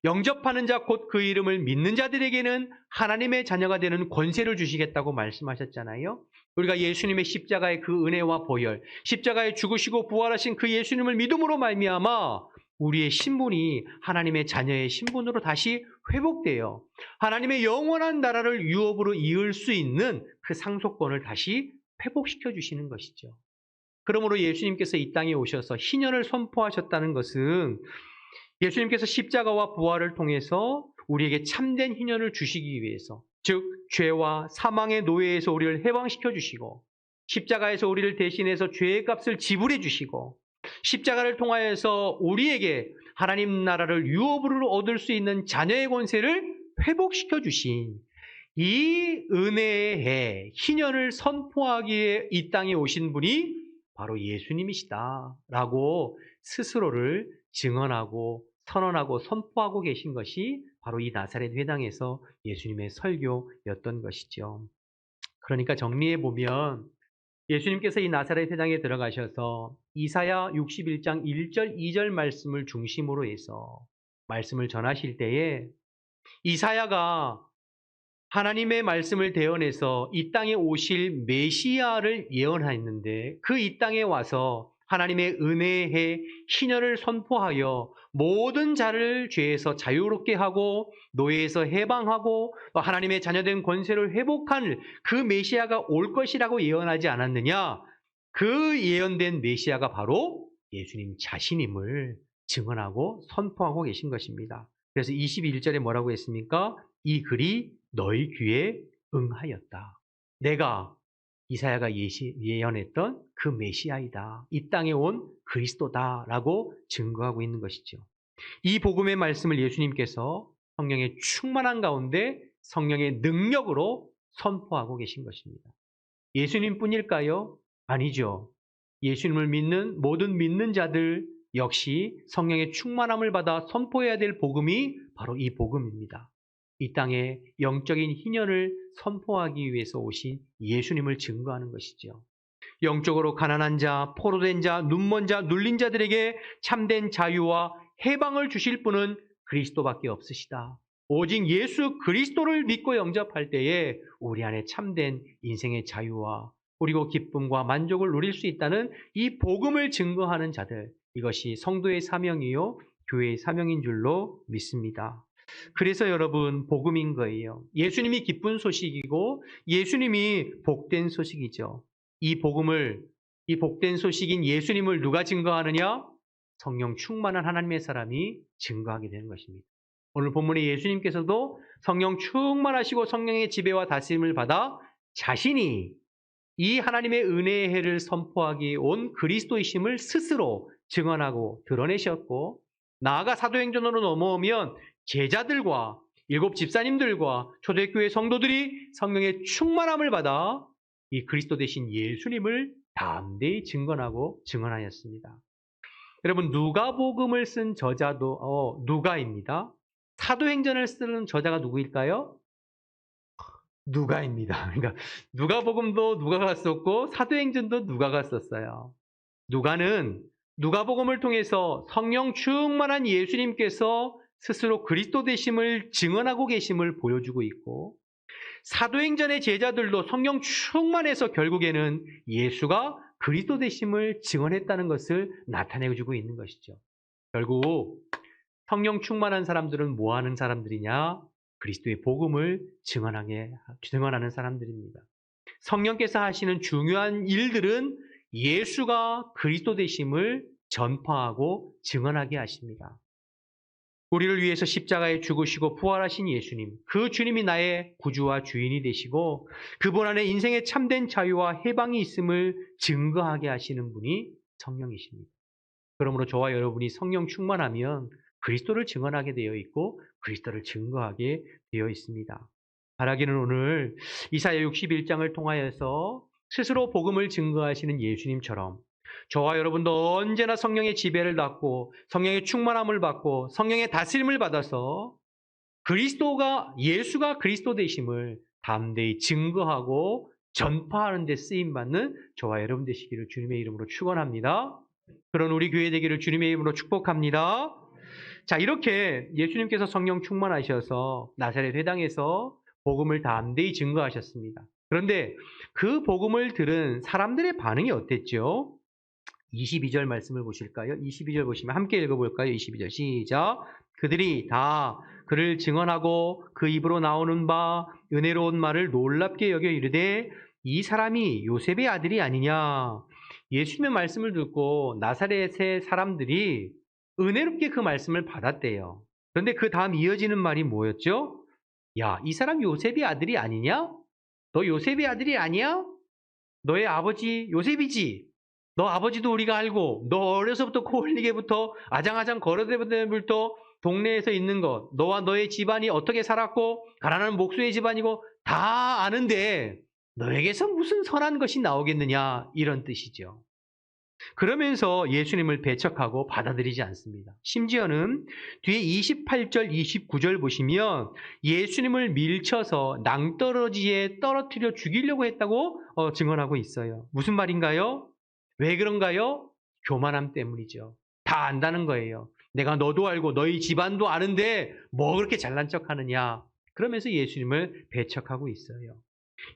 Speaker 4: 영접하는 자 곧 그 이름을 믿는 자들에게는 하나님의 자녀가 되는 권세를 주시겠다고 말씀하셨잖아요. 우리가 예수님의 십자가의 그 은혜와 보혈, 십자가에 죽으시고 부활하신 그 예수님을 믿음으로 말미암아 우리의 신분이 하나님의 자녀의 신분으로 다시 회복되어 하나님의 영원한 나라를 유업으로 이을 수 있는 그 상속권을 다시 회복시켜 주시는 것이죠. 그러므로 예수님께서 이 땅에 오셔서 희년을 선포하셨다는 것은 예수님께서 십자가와 부활을 통해서 우리에게 참된 희년을 주시기 위해서, 즉 죄와 사망의 노예에서 우리를 해방시켜 주시고 십자가에서 우리를 대신해서 죄의 값을 지불해 주시고 십자가를 통하여서 우리에게 하나님 나라를 유업으로 얻을 수 있는 자녀의 권세를 회복시켜 주신 이 은혜의 해, 희년을 선포하기에 이 땅에 오신 분이 바로 예수님이시다라고 스스로를 증언하고 선언하고 선포하고 계신 것이 바로 이 나사렛 회당에서 예수님의 설교였던 것이죠. 그러니까 정리해 보면 예수님께서 이 나사렛 회당에 들어가셔서 이사야 61장 1절 2절 말씀을 중심으로 해서 말씀을 전하실 때에 이사야가 하나님의 말씀을 대언해서 이 땅에 오실 메시아를 예언하였는데 그 이 땅에 와서 하나님의 은혜의 희년을 선포하여 모든 자를 죄에서 자유롭게 하고 노예에서 해방하고 하나님의 자녀된 권세를 회복할 그 메시아가 올 것이라고 예언하지 않았느냐? 그 예언된 메시아가 바로 예수님 자신임을 증언하고 선포하고 계신 것입니다. 그래서 21절에 뭐라고 했습니까? 이 글이 너희 귀에 응하였다. 내가 이사야가 예언했던 그 메시아이다. 이 땅에 온 그리스도다라고 증거하고 있는 것이죠. 이 복음의 말씀을 예수님께서 성령의 충만한 가운데 성령의 능력으로 선포하고 계신 것입니다. 예수님뿐일까요? 아니죠. 예수님을 믿는 모든 믿는 자들 역시 성령의 충만함을 받아 선포해야 될 복음이 바로 이 복음입니다. 이 땅에 영적인 희년을 선포하기 위해서 오신 예수님을 증거하는 것이죠. 영적으로 가난한 자, 포로된 자, 눈먼 자, 눌린 자들에게 참된 자유와 해방을 주실 분은 그리스도밖에 없으시다. 오직 예수 그리스도를 믿고 영접할 때에 우리 안에 참된 인생의 자유와 그리고 기쁨과 만족을 누릴 수 있다는 이 복음을 증거하는 자들, 이것이 성도의 사명이요 교회의 사명인 줄로 믿습니다. 그래서 여러분 복음인 거예요. 예수님이 기쁜 소식이고 예수님이 복된 소식이죠. 이 복된 소식인 예수님을 누가 증거하느냐? 성령 충만한 하나님의 사람이 증거하게 되는 것입니다. 오늘 본문의 예수님께서도 성령 충만하시고 성령의 지배와 다스림을 받아 자신이 이 하나님의 은혜의 해를 선포하기 온 그리스도이심을 스스로 증언하고 드러내셨고, 나아가 사도행전으로 넘어오면 제자들과 일곱 집사님들과 초대교회 성도들이 성령의 충만함을 받아 이 그리스도 되신 예수님을 담대히 증언하고 증언하였습니다. 여러분, 누가복음을 쓴 저자도 누가입니다. 사도행전을 쓰는 저자가 누구일까요? 누가입니다. 그러니까 누가복음도 누가가 썼고 사도행전도 누가가 썼어요. 누가는 누가복음을 통해서 성령 충만한 예수님께서 스스로 그리스도 되심을 증언하고 계심을 보여주고 있고, 사도행전의 제자들도 성령 충만해서 결국에는 예수가 그리스도 되심을 증언했다는 것을 나타내주고 있는 것이죠. 결국 성령 충만한 사람들은 뭐 하는 사람들이냐? 그리스도의 복음을 증언하는 사람들입니다. 성령께서 하시는 중요한 일들은 예수가 그리스도 되심을 전파하고 증언하게 하십니다. 우리를 위해서 십자가에 죽으시고 부활하신 예수님, 그 주님이 나의 구주와 주인이 되시고 그분 안에 인생의 참된 자유와 해방이 있음을 증거하게 하시는 분이 성령이십니다. 그러므로 저와 여러분이 성령 충만하면 그리스도를 증언하게 되어 있고 그리스도를 증거하게 되어 있습니다. 바라기는 오늘 이사야 61장을 통하여서 스스로 복음을 증거하시는 예수님처럼 저와 여러분도 언제나 성령의 지배를 받고 성령의 충만함을 받고 성령의 다스림을 받아서 예수가 그리스도 되심을 담대히 증거하고 전파하는 데 쓰임받는 저와 여러분 되시기를 주님의 이름으로 축원합니다. 그런 우리 교회 되기를 주님의 이름으로 축복합니다. 자, 이렇게 예수님께서 성령 충만하셔서 나사렛 회당에서 복음을 담대히 증거하셨습니다. 그런데 그 복음을 들은 사람들의 반응이 어땠죠? 22절 말씀을 보실까요? 22절 보시면 함께 읽어볼까요? 22절 시작. 그들이 다 그를 증언하고 그 입으로 나오는 바 은혜로운 말을 놀랍게 여겨 이르되 이 사람이 요셉의 아들이 아니냐. 예수님의 말씀을 듣고 나사렛의 사람들이 은혜롭게 그 말씀을 받았대요. 그런데 그 다음 이어지는 말이 뭐였죠? 야, 이 사람 요셉의 아들이 아니냐? 너 요셉의 아들이 아니야? 너의 아버지 요셉이지? 너 아버지도 우리가 알고, 너 어려서부터 코 흘리게부터 아장아장 걸어대부터 동네에서 있는 것, 너와 너의 집안이 어떻게 살았고 가난한 목수의 집안이고 다 아는데 너에게서 무슨 선한 것이 나오겠느냐, 이런 뜻이죠. 그러면서 예수님을 배척하고 받아들이지 않습니다. 심지어는 뒤에 28절, 29절 보시면 예수님을 밀쳐서 낭떠러지에 떨어뜨려 죽이려고 했다고 증언하고 있어요. 무슨 말인가요? 왜 그런가요? 교만함 때문이죠. 다 안다는 거예요. 내가 너도 알고 너희 집안도 아는데 뭐 그렇게 잘난 척하느냐. 그러면서 예수님을 배척하고 있어요.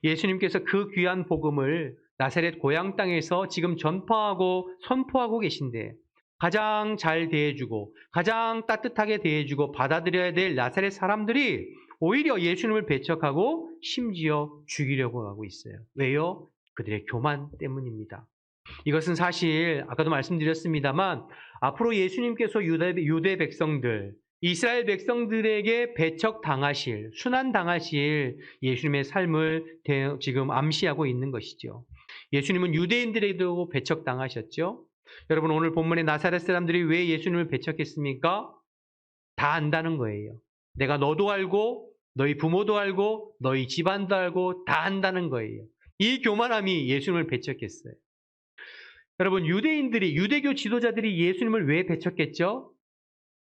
Speaker 4: 예수님께서 그 귀한 복음을 나사렛 고향 땅에서 지금 전파하고 선포하고 계신데 가장 잘 대해주고 가장 따뜻하게 대해주고 받아들여야 될 나사렛 사람들이 오히려 예수님을 배척하고 심지어 죽이려고 하고 있어요. 왜요? 그들의 교만 때문입니다. 이것은 사실 아까도 말씀드렸습니다만 앞으로 예수님께서 유대 백성들, 이스라엘 백성들에게 배척당하실, 순환당하실 예수님의 삶을 지금 암시하고 있는 것이죠. 예수님은 유대인들에게도 배척당하셨죠. 여러분, 오늘 본문의 나사렛 사람들이 왜 예수님을 배척했습니까? 다 안다는 거예요. 내가 너도 알고 너희 부모도 알고 너희 집안도 알고 다 안다는 거예요. 이 교만함이 예수님을 배척했어요. 여러분, 유대교 지도자들이 예수님을 왜 배척했죠?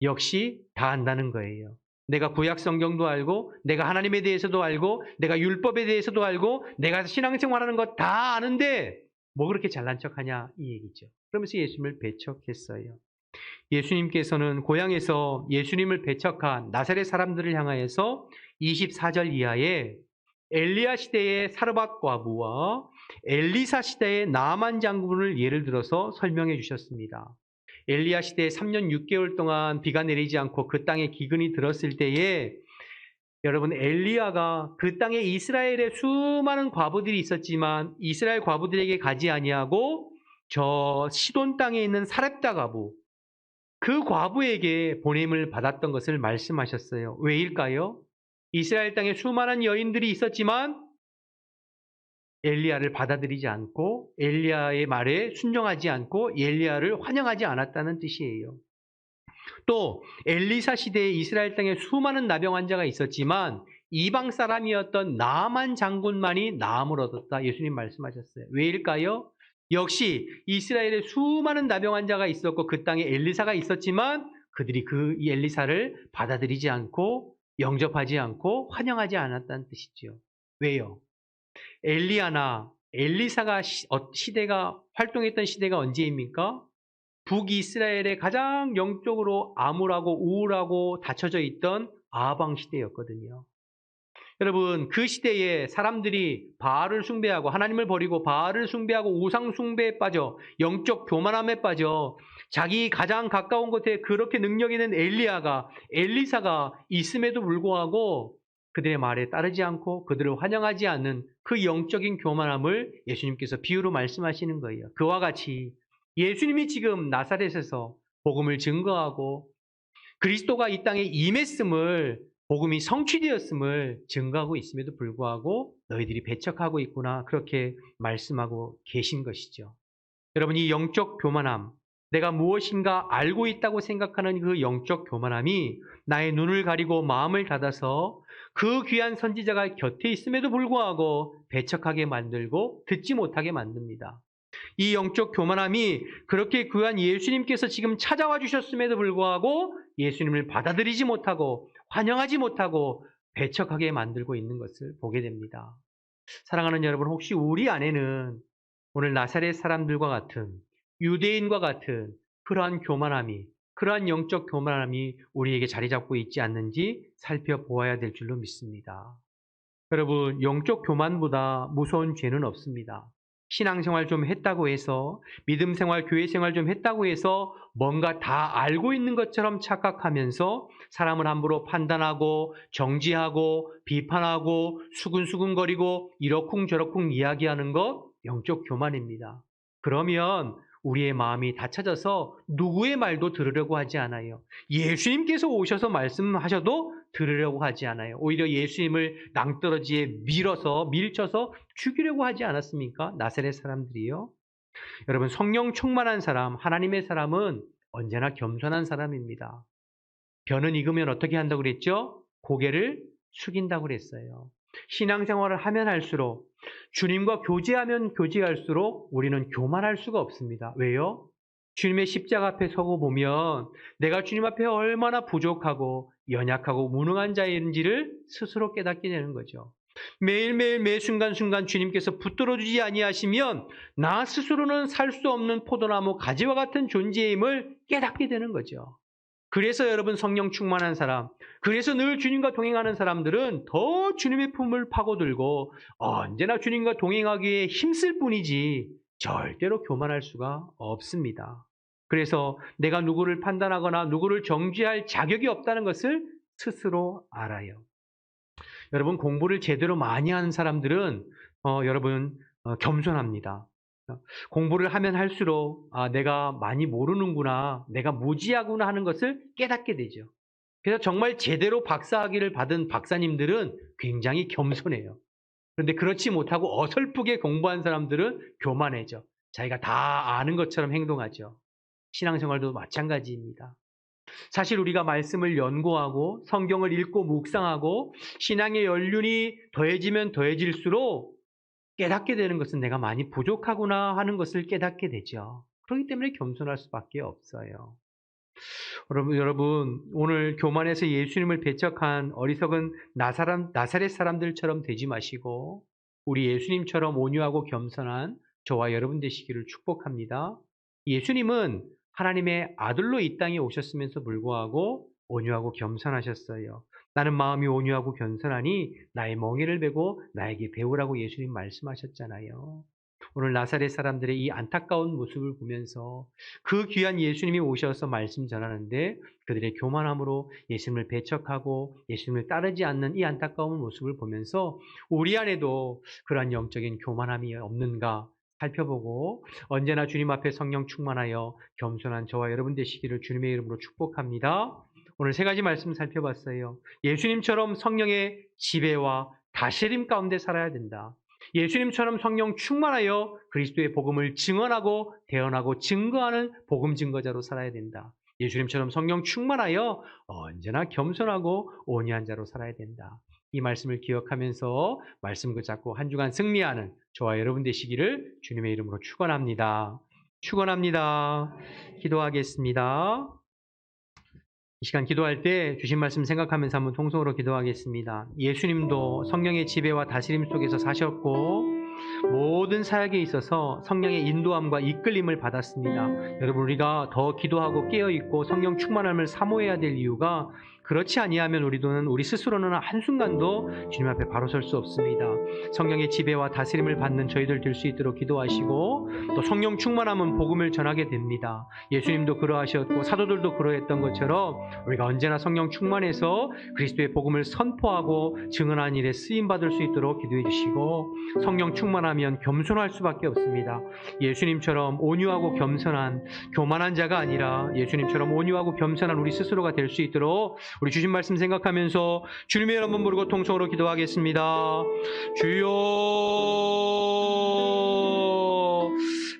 Speaker 4: 역시 다 안다는 거예요. 내가 구약 성경도 알고 내가 하나님에 대해서도 알고 내가 율법에 대해서도 알고 내가 신앙생활하는 거 다 아는데 뭐 그렇게 잘난 척하냐, 이 얘기죠. 그러면서 예수님을 배척했어요. 예수님께서는 고향에서 예수님을 배척한 나사렛 사람들을 향하여서 24절 이하에 엘리야 시대의 사르밧 과부와 엘리사 시대의 나만 장군을 예를 들어서 설명해 주셨습니다. 엘리야 시대에 3년 6개월 동안 비가 내리지 않고 그 땅에 기근이 들었을 때에 여러분 엘리야가 그 땅에 이스라엘의 수많은 과부들이 있었지만 이스라엘 과부들에게 가지 아니하고 저 시돈 땅에 있는 사렙다 과부 그 과부에게 보냄을 받았던 것을 말씀하셨어요. 왜일까요? 이스라엘 땅에 수많은 여인들이 있었지만 엘리야를 받아들이지 않고 엘리야의 말에 순종하지 않고 엘리야를 환영하지 않았다는 뜻이에요. 또 엘리사 시대에 이스라엘 땅에 수많은 나병 환자가 있었지만 이방 사람이었던 나만 장군만이 나음을 얻었다. 예수님 말씀하셨어요. 왜일까요? 역시 이스라엘에 수많은 나병 환자가 있었고 그 땅에 엘리사가 있었지만 그들이 이 엘리사를 받아들이지 않고 영접하지 않고 환영하지 않았다는 뜻이죠. 왜요? 엘리야나 엘리사가 시대가 활동했던 시대가 언제입니까? 북이스라엘의 가장 영적으로 암울하고 우울하고 닫혀져 있던 아방 시대였거든요. 여러분, 그 시대에 사람들이 바알을 숭배하고 하나님을 버리고 바알을 숭배하고 우상 숭배에 빠져 영적 교만함에 빠져 자기 가장 가까운 곳에 그렇게 능력 있는 엘리사가 있음에도 불구하고 그들의 말에 따르지 않고 그들을 환영하지 않는 그 영적인 교만함을 예수님께서 비유로 말씀하시는 거예요. 그와 같이 예수님이 지금 나사렛에서 복음을 증거하고 그리스도가 이 땅에 임했음을 복음이 성취되었음을 증거하고 있음에도 불구하고 너희들이 배척하고 있구나 그렇게 말씀하고 계신 것이죠. 여러분 이 영적 교만함 내가 무엇인가 알고 있다고 생각하는 그 영적 교만함이 나의 눈을 가리고 마음을 닫아서 그 귀한 선지자가 곁에 있음에도 불구하고 배척하게 만들고 듣지 못하게 만듭니다. 이 영적 교만함이 그렇게 귀한 예수님께서 지금 찾아와 주셨음에도 불구하고 예수님을 받아들이지 못하고 환영하지 못하고 배척하게 만들고 있는 것을 보게 됩니다. 사랑하는 여러분, 혹시 우리 안에는 오늘 나사렛 사람들과 같은 유대인과 같은 그러한 교만함이 그러한 영적 교만함이 우리에게 자리 잡고 있지 않는지 살펴보아야 될 줄로 믿습니다. 여러분, 영적 교만보다 무서운 죄는 없습니다. 신앙생활 좀 했다고 해서 믿음 생활, 교회 생활 좀 했다고 해서 뭔가 다 알고 있는 것처럼 착각하면서 사람을 함부로 판단하고 정지하고 비판하고 수근수근거리고 이러쿵저러쿵 이야기하는 것 영적 교만입니다. 그러면 우리의 마음이 닫혀져서 누구의 말도 들으려고 하지 않아요. 예수님께서 오셔서 말씀하셔도 들으려고 하지 않아요. 오히려 예수님을 낭떠러지에 밀쳐서 죽이려고 하지 않았습니까? 나사렛 사람들이요. 여러분 성령 충만한 사람, 하나님의 사람은 언제나 겸손한 사람입니다. 벼는 익으면 어떻게 한다고 그랬죠? 고개를 숙인다고 그랬어요. 신앙생활을 하면 할수록 주님과 교제하면 교제할수록 우리는 교만할 수가 없습니다. 왜요? 주님의 십자가 앞에 서고 보면 내가 주님 앞에 얼마나 부족하고 연약하고 무능한 자인지를 스스로 깨닫게 되는 거죠. 매일매일 매 순간순간 주님께서 붙들어주지 아니하시면 나 스스로는 살 수 없는 포도나무 가지와 같은 존재임을 깨닫게 되는 거죠. 그래서 여러분 성령 충만한 사람, 그래서 늘 주님과 동행하는 사람들은 더 주님의 품을 파고들고 언제나 주님과 동행하기에 힘쓸 뿐이지 절대로 교만할 수가 없습니다. 그래서 내가 누구를 판단하거나 누구를 정죄할 자격이 없다는 것을 스스로 알아요. 여러분 공부를 제대로 많이 하는 사람들은 겸손합니다. 공부를 하면 할수록 내가 많이 모르는구나, 내가 무지하구나 하는 것을 깨닫게 되죠. 그래서 정말 제대로 박사학위를 받은 박사님들은 굉장히 겸손해요. 그런데 그렇지 못하고 어설프게 공부한 사람들은 교만해져. 자기가 다 아는 것처럼 행동하죠. 신앙생활도 마찬가지입니다. 사실 우리가 말씀을 연구하고 성경을 읽고 묵상하고 신앙의 연륜이 더해지면 더해질수록 깨닫게 되는 것은 내가 많이 부족하구나 하는 것을 깨닫게 되죠. 그렇기 때문에 겸손할 수밖에 없어요. 여러분 오늘 교만해서 예수님을 배척한 어리석은 나사렛 사람들처럼 되지 마시고 우리 예수님처럼 온유하고 겸손한 저와 여러분 되시기를 축복합니다. 예수님은 하나님의 아들로 이 땅에 오셨으면서 불구하고 온유하고 겸손하셨어요. 나는 마음이 온유하고 겸손하니 나의 멍에를 베고 나에게 배우라고 예수님 말씀하셨잖아요. 오늘 나사렛 사람들의 이 안타까운 모습을 보면서 그 귀한 예수님이 오셔서 말씀 전하는데 그들의 교만함으로 예수님을 배척하고 예수님을 따르지 않는 이 안타까운 모습을 보면서 우리 안에도 그러한 영적인 교만함이 없는가 살펴보고 언제나 주님 앞에 성령 충만하여 겸손한 저와 여러분 되시기를 주님의 이름으로 축복합니다. 오늘 세 가지 말씀 살펴봤어요. 예수님처럼 성령의 지배와 다스림 가운데 살아야 된다. 예수님처럼 성령 충만하여 그리스도의 복음을 증언하고 대언하고 증거하는 복음 증거자로 살아야 된다. 예수님처럼 성령 충만하여 언제나 겸손하고 온유한 자로 살아야 된다. 이 말씀을 기억하면서 말씀 붙잡고 한 주간 승리하는 저와 여러분 되시기를 주님의 이름으로 축원합니다. 축원합니다. 기도하겠습니다. 이 시간 기도할 때 주신 말씀 생각하면서 한번 통성으로 기도하겠습니다. 예수님도 성령의 지배와 다스림 속에서 사셨고 모든 사역에 있어서 성령의 인도함과 이끌림을 받았습니다. 여러분 우리가 더 기도하고 깨어있고 성령 충만함을 사모해야 될 이유가 그렇지 아니하면 우리 스스로는 한순간도 주님 앞에 바로 설 수 없습니다. 성령의 지배와 다스림을 받는 저희들 될 수 있도록 기도하시고 또 성령 충만함은 복음을 전하게 됩니다. 예수님도 그러하셨고 사도들도 그러했던 것처럼 우리가 언제나 성령 충만해서 그리스도의 복음을 선포하고 증언하는 일에 쓰임받을 수 있도록 기도해 주시고 성령 충만하면 겸손할 수밖에 없습니다. 예수님처럼 온유하고 겸손한 교만한 자가 아니라 예수님처럼 온유하고 겸손한 우리 스스로가 될 수 있도록 우리 주신 말씀 생각하면서 주님의 이름 한번 부르고 통성으로 기도하겠습니다. 주여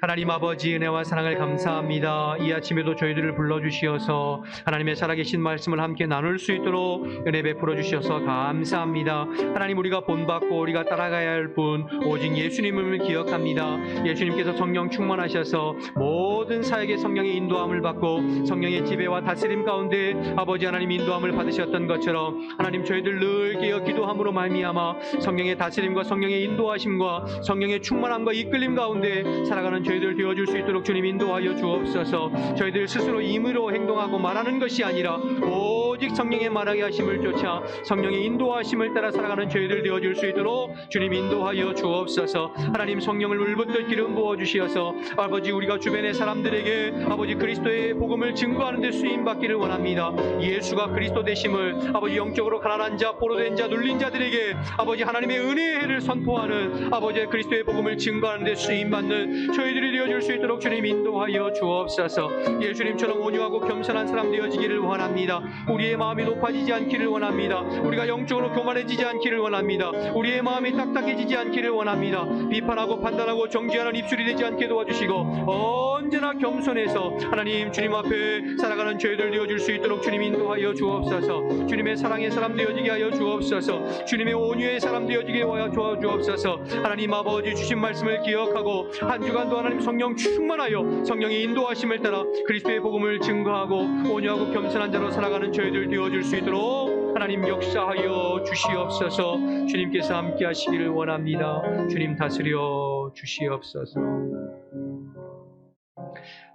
Speaker 4: 하나님 아버지 은혜와 사랑을 감사합니다. 이 아침에도 저희들을 불러주시어서 하나님의 살아계신 말씀을 함께 나눌 수 있도록 은혜 베풀어 주셔서 감사합니다. 하나님 우리가 본받고 우리가 따라가야 할 분 오직 예수님을 기억합니다. 예수님께서 성령 충만하셔서 모든 사역에 성령의 인도함을 받고 성령의 지배와 다스림 가운데 아버지 하나님 인도함을 받으셨던 것처럼 하나님 저희들 늘 깨어 기도함으로 말미암아 성령의 다스림과 성령의 인도하심과 성령의 충만함과 이끌림 가운데 살아가는 저희들 되어줄 수 있도록 주님 인도하여 주옵소서. 저희들 스스로 임의로 행동하고 말하는 것이 아니라 오직 성령의 말하게 하심을 쫓아 성령의 인도하심을 따라 살아가는 저희들 되어줄 수 있도록 주님 인도하여 주옵소서. 하나님 성령을 물붓듯 기름 부어주시어서 아버지 우리가 주변의 사람들에게 아버지 그리스도의 복음을 증거하는 데 쓰임받기를 원합니다. 예수가 그리스도 되심을 아버지 영적으로 가난한 자, 포로된 자, 눌린 자들에게 아버지 하나님의 은혜의 해를 선포하는 아버지 그리스도의 복음을 증거하는 데 쓰임받는 저희들이 되어줄 수 있도록 주님 인도하여 주옵소서. 예수님처럼 온유하고 겸손한 사람 되어지기를 원합니다. 우리의 마음이 높아지지 않기를 원합니다. 우리가 영적으로 교만해지지 않기를 원합니다. 우리의 마음이 딱딱해지지 않기를 원합니다. 비판하고 판단하고 정죄하는 입술이 되지 않게 도와주시고 언제나 겸손해서 하나님 주님 앞에 살아가는 저희들 되어줄 수 있도록 주님 인도하여 주옵소서. 주님의 사랑의 사람 되어지게 하여 주옵소서. 주님의 온유의 사람 되어지게 하여 주옵소서. 하나님 아버지 주신 말씀을 기억하고 한 주간도 하나님 성령 충만하여 성령의 인도하심을 따라 그리스도의 복음을 증거하고 온유하고 겸손한 자로 살아가는 저희들 되어줄 수 있도록 하나님 역사하여 주시옵소서. 주님께서 함께 하시기를 원합니다. 주님 다스려 주시옵소서.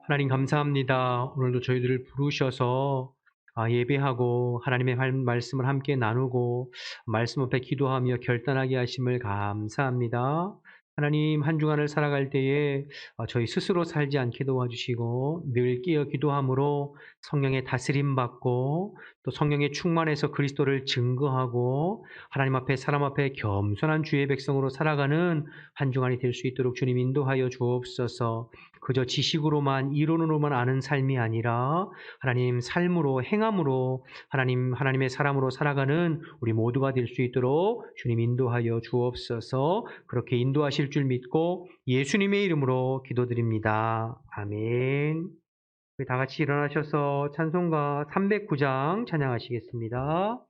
Speaker 4: 하나님 감사합니다. 오늘도 저희들을 부르셔서 예배하고 하나님의 말씀을 함께 나누고 말씀 앞에 기도하며 결단하게 하심을 감사합니다. 하나님 한 주간을 살아갈 때에 저희 스스로 살지 않게 도와주시고 늘 깨어 기도함으로 성령의 다스림 받고 또 성령의 충만해서 그리스도를 증거하고 하나님 앞에 사람 앞에 겸손한 주의 백성으로 살아가는 한 주간이 될 수 있도록 주님 인도하여 주옵소서. 그저 지식으로만 이론으로만 아는 삶이 아니라 하나님 삶으로 행함으로 하나님의 사람으로 살아가는 우리 모두가 될 수 있도록 주님 인도하여 주옵소서. 그렇게 인도하실 줄 믿고 예수님의 이름으로 기도드립니다. 아멘. 우리 다 같이 일어나셔서 찬송가 309장 찬양하시겠습니다.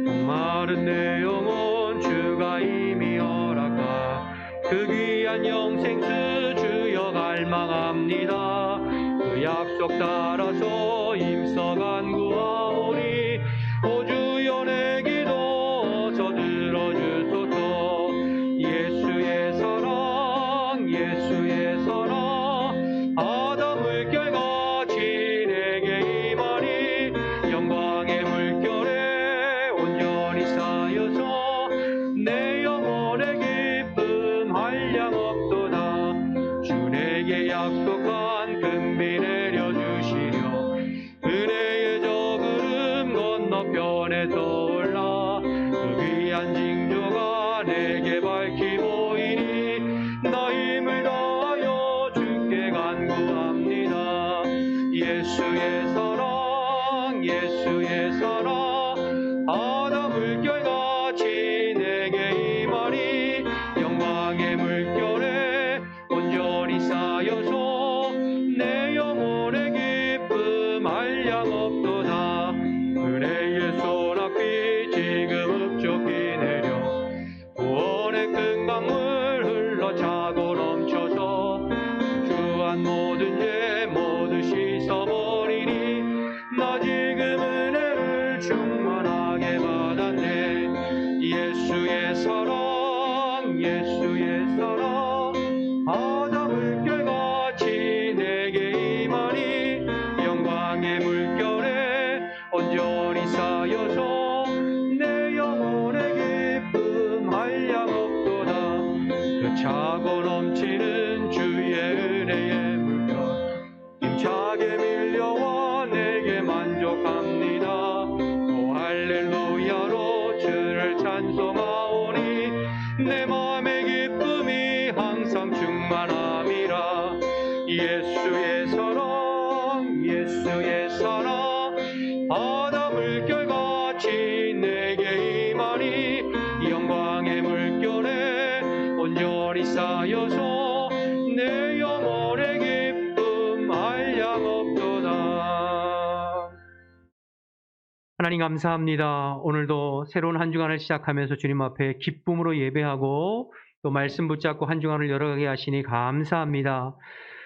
Speaker 4: 목마른 내 영혼 주가 이미 허락하 그 귀한 영생수 주여 갈망합니다. 그 약속 따라서 힘써 간구하오니 오 주여 내 기도 어서 들어주소서. 예수의 사랑 예수
Speaker 5: 저편에 떠올라 그 귀한 징조가 내게 밝히 보이니 나 힘을 다하여 주께 간구합니다. 예수의 사랑 예수의 사랑 바다 물결같이 내게 임하니 영광의 물결에 온전히 쌓여서 내 영혼의 기쁨 한량 없도다. 은혜의 소낙비 지금 흡족히 내려 구원의 큰 강물 흘러 차고 넘쳐서 주한 모든 죄 모두 씻어버리니 나 지금 은혜를 충만하게 받았네. 예수의 사랑 예수의 사랑 바다 물결같이 내게 임하니 영광의 물결에 온전히 쌓여서 내 영혼의 기쁨 한량 없도다. 그 차고 넘치는 주의 은혜의 물결 힘차게 밀려와 내게 만족합니다. 오 할렐루야로 주를 찬송하오니 내 마음의 기쁨이 항상 충만함이라. 예수의 사랑 예수의 사랑 바다 물결같이 내게 임하니 영광의 물결에 온전히 쌓여서 내 영혼의 기쁨 한량 없도다.
Speaker 4: 하나님 감사합니다. 오늘도 새로운 한 주간을 시작하면서 주님 앞에 기쁨으로 예배하고 또 말씀 붙잡고 한 주간을 열어가게 하시니 감사합니다.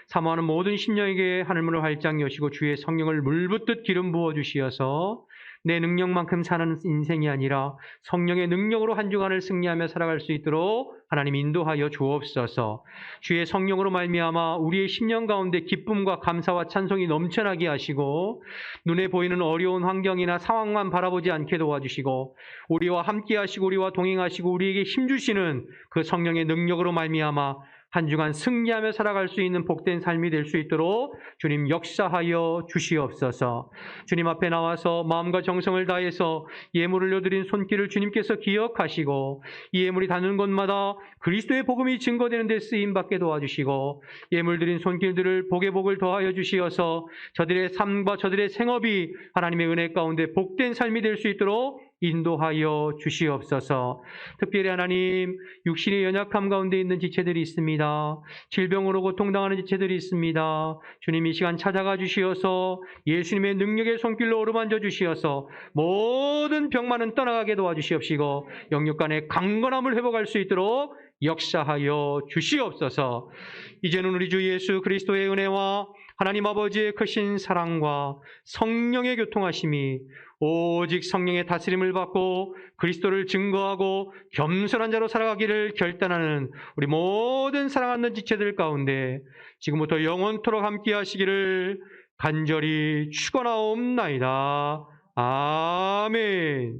Speaker 4: 사모하는 모든 심령에게 하늘문을 활짝 여시고 주의 성령을 물붓듯 기름 부어 주시어서 내 능력만큼 사는 인생이 아니라 성령의 능력으로 한 주간을 승리하며 살아갈 수 있도록 하나님 인도하여 주옵소서. 주의 성령으로 말미암아 우리의 심령 가운데 기쁨과 감사와 찬송이 넘쳐나게 하시고 눈에 보이는 어려운 환경이나 상황만 바라보지 않게 도와주시고 우리와 함께 하시고 우리와 동행하시고 우리에게 힘주시는 그 성령의 능력으로 말미암아 한 주간 승리하며 살아갈 수 있는 복된 삶이 될 수 있도록 주님 역사하여 주시옵소서. 주님 앞에 나와서 마음과 정성을 다해서 예물을 올려드린 손길을 주님께서 기억하시고 이 예물이 닿는 곳마다 그리스도의 복음이 증거되는 데 쓰임받게 도와주시고 예물 드린 손길들을 복의 복을 더하여 주시어서 저들의 삶과 저들의 생업이 하나님의 은혜 가운데 복된 삶이 될 수 있도록 인도하여 주시옵소서. 특별히 하나님 육신의 연약함 가운데 있는 지체들이 있습니다. 질병으로 고통당하는 지체들이 있습니다. 주님 이 시간 찾아가 주시어서 예수님의 능력의 손길로 어루만져 주시어서 모든 병만은 떠나가게 도와주시옵시고 영육간의 강건함을 회복할 수 있도록 역사하여 주시옵소서. 이제는 우리 주 예수 그리스도의 은혜와 하나님 아버지의 크신 사랑과 성령의 교통하심이 오직 성령의 다스림을 받고 그리스도를 증거하고 겸손한 자로 살아가기를 결단하는 우리 모든 사랑하는 지체들 가운데 지금부터 영원토록 함께 하시기를 간절히 축원하옵나이다. 아멘.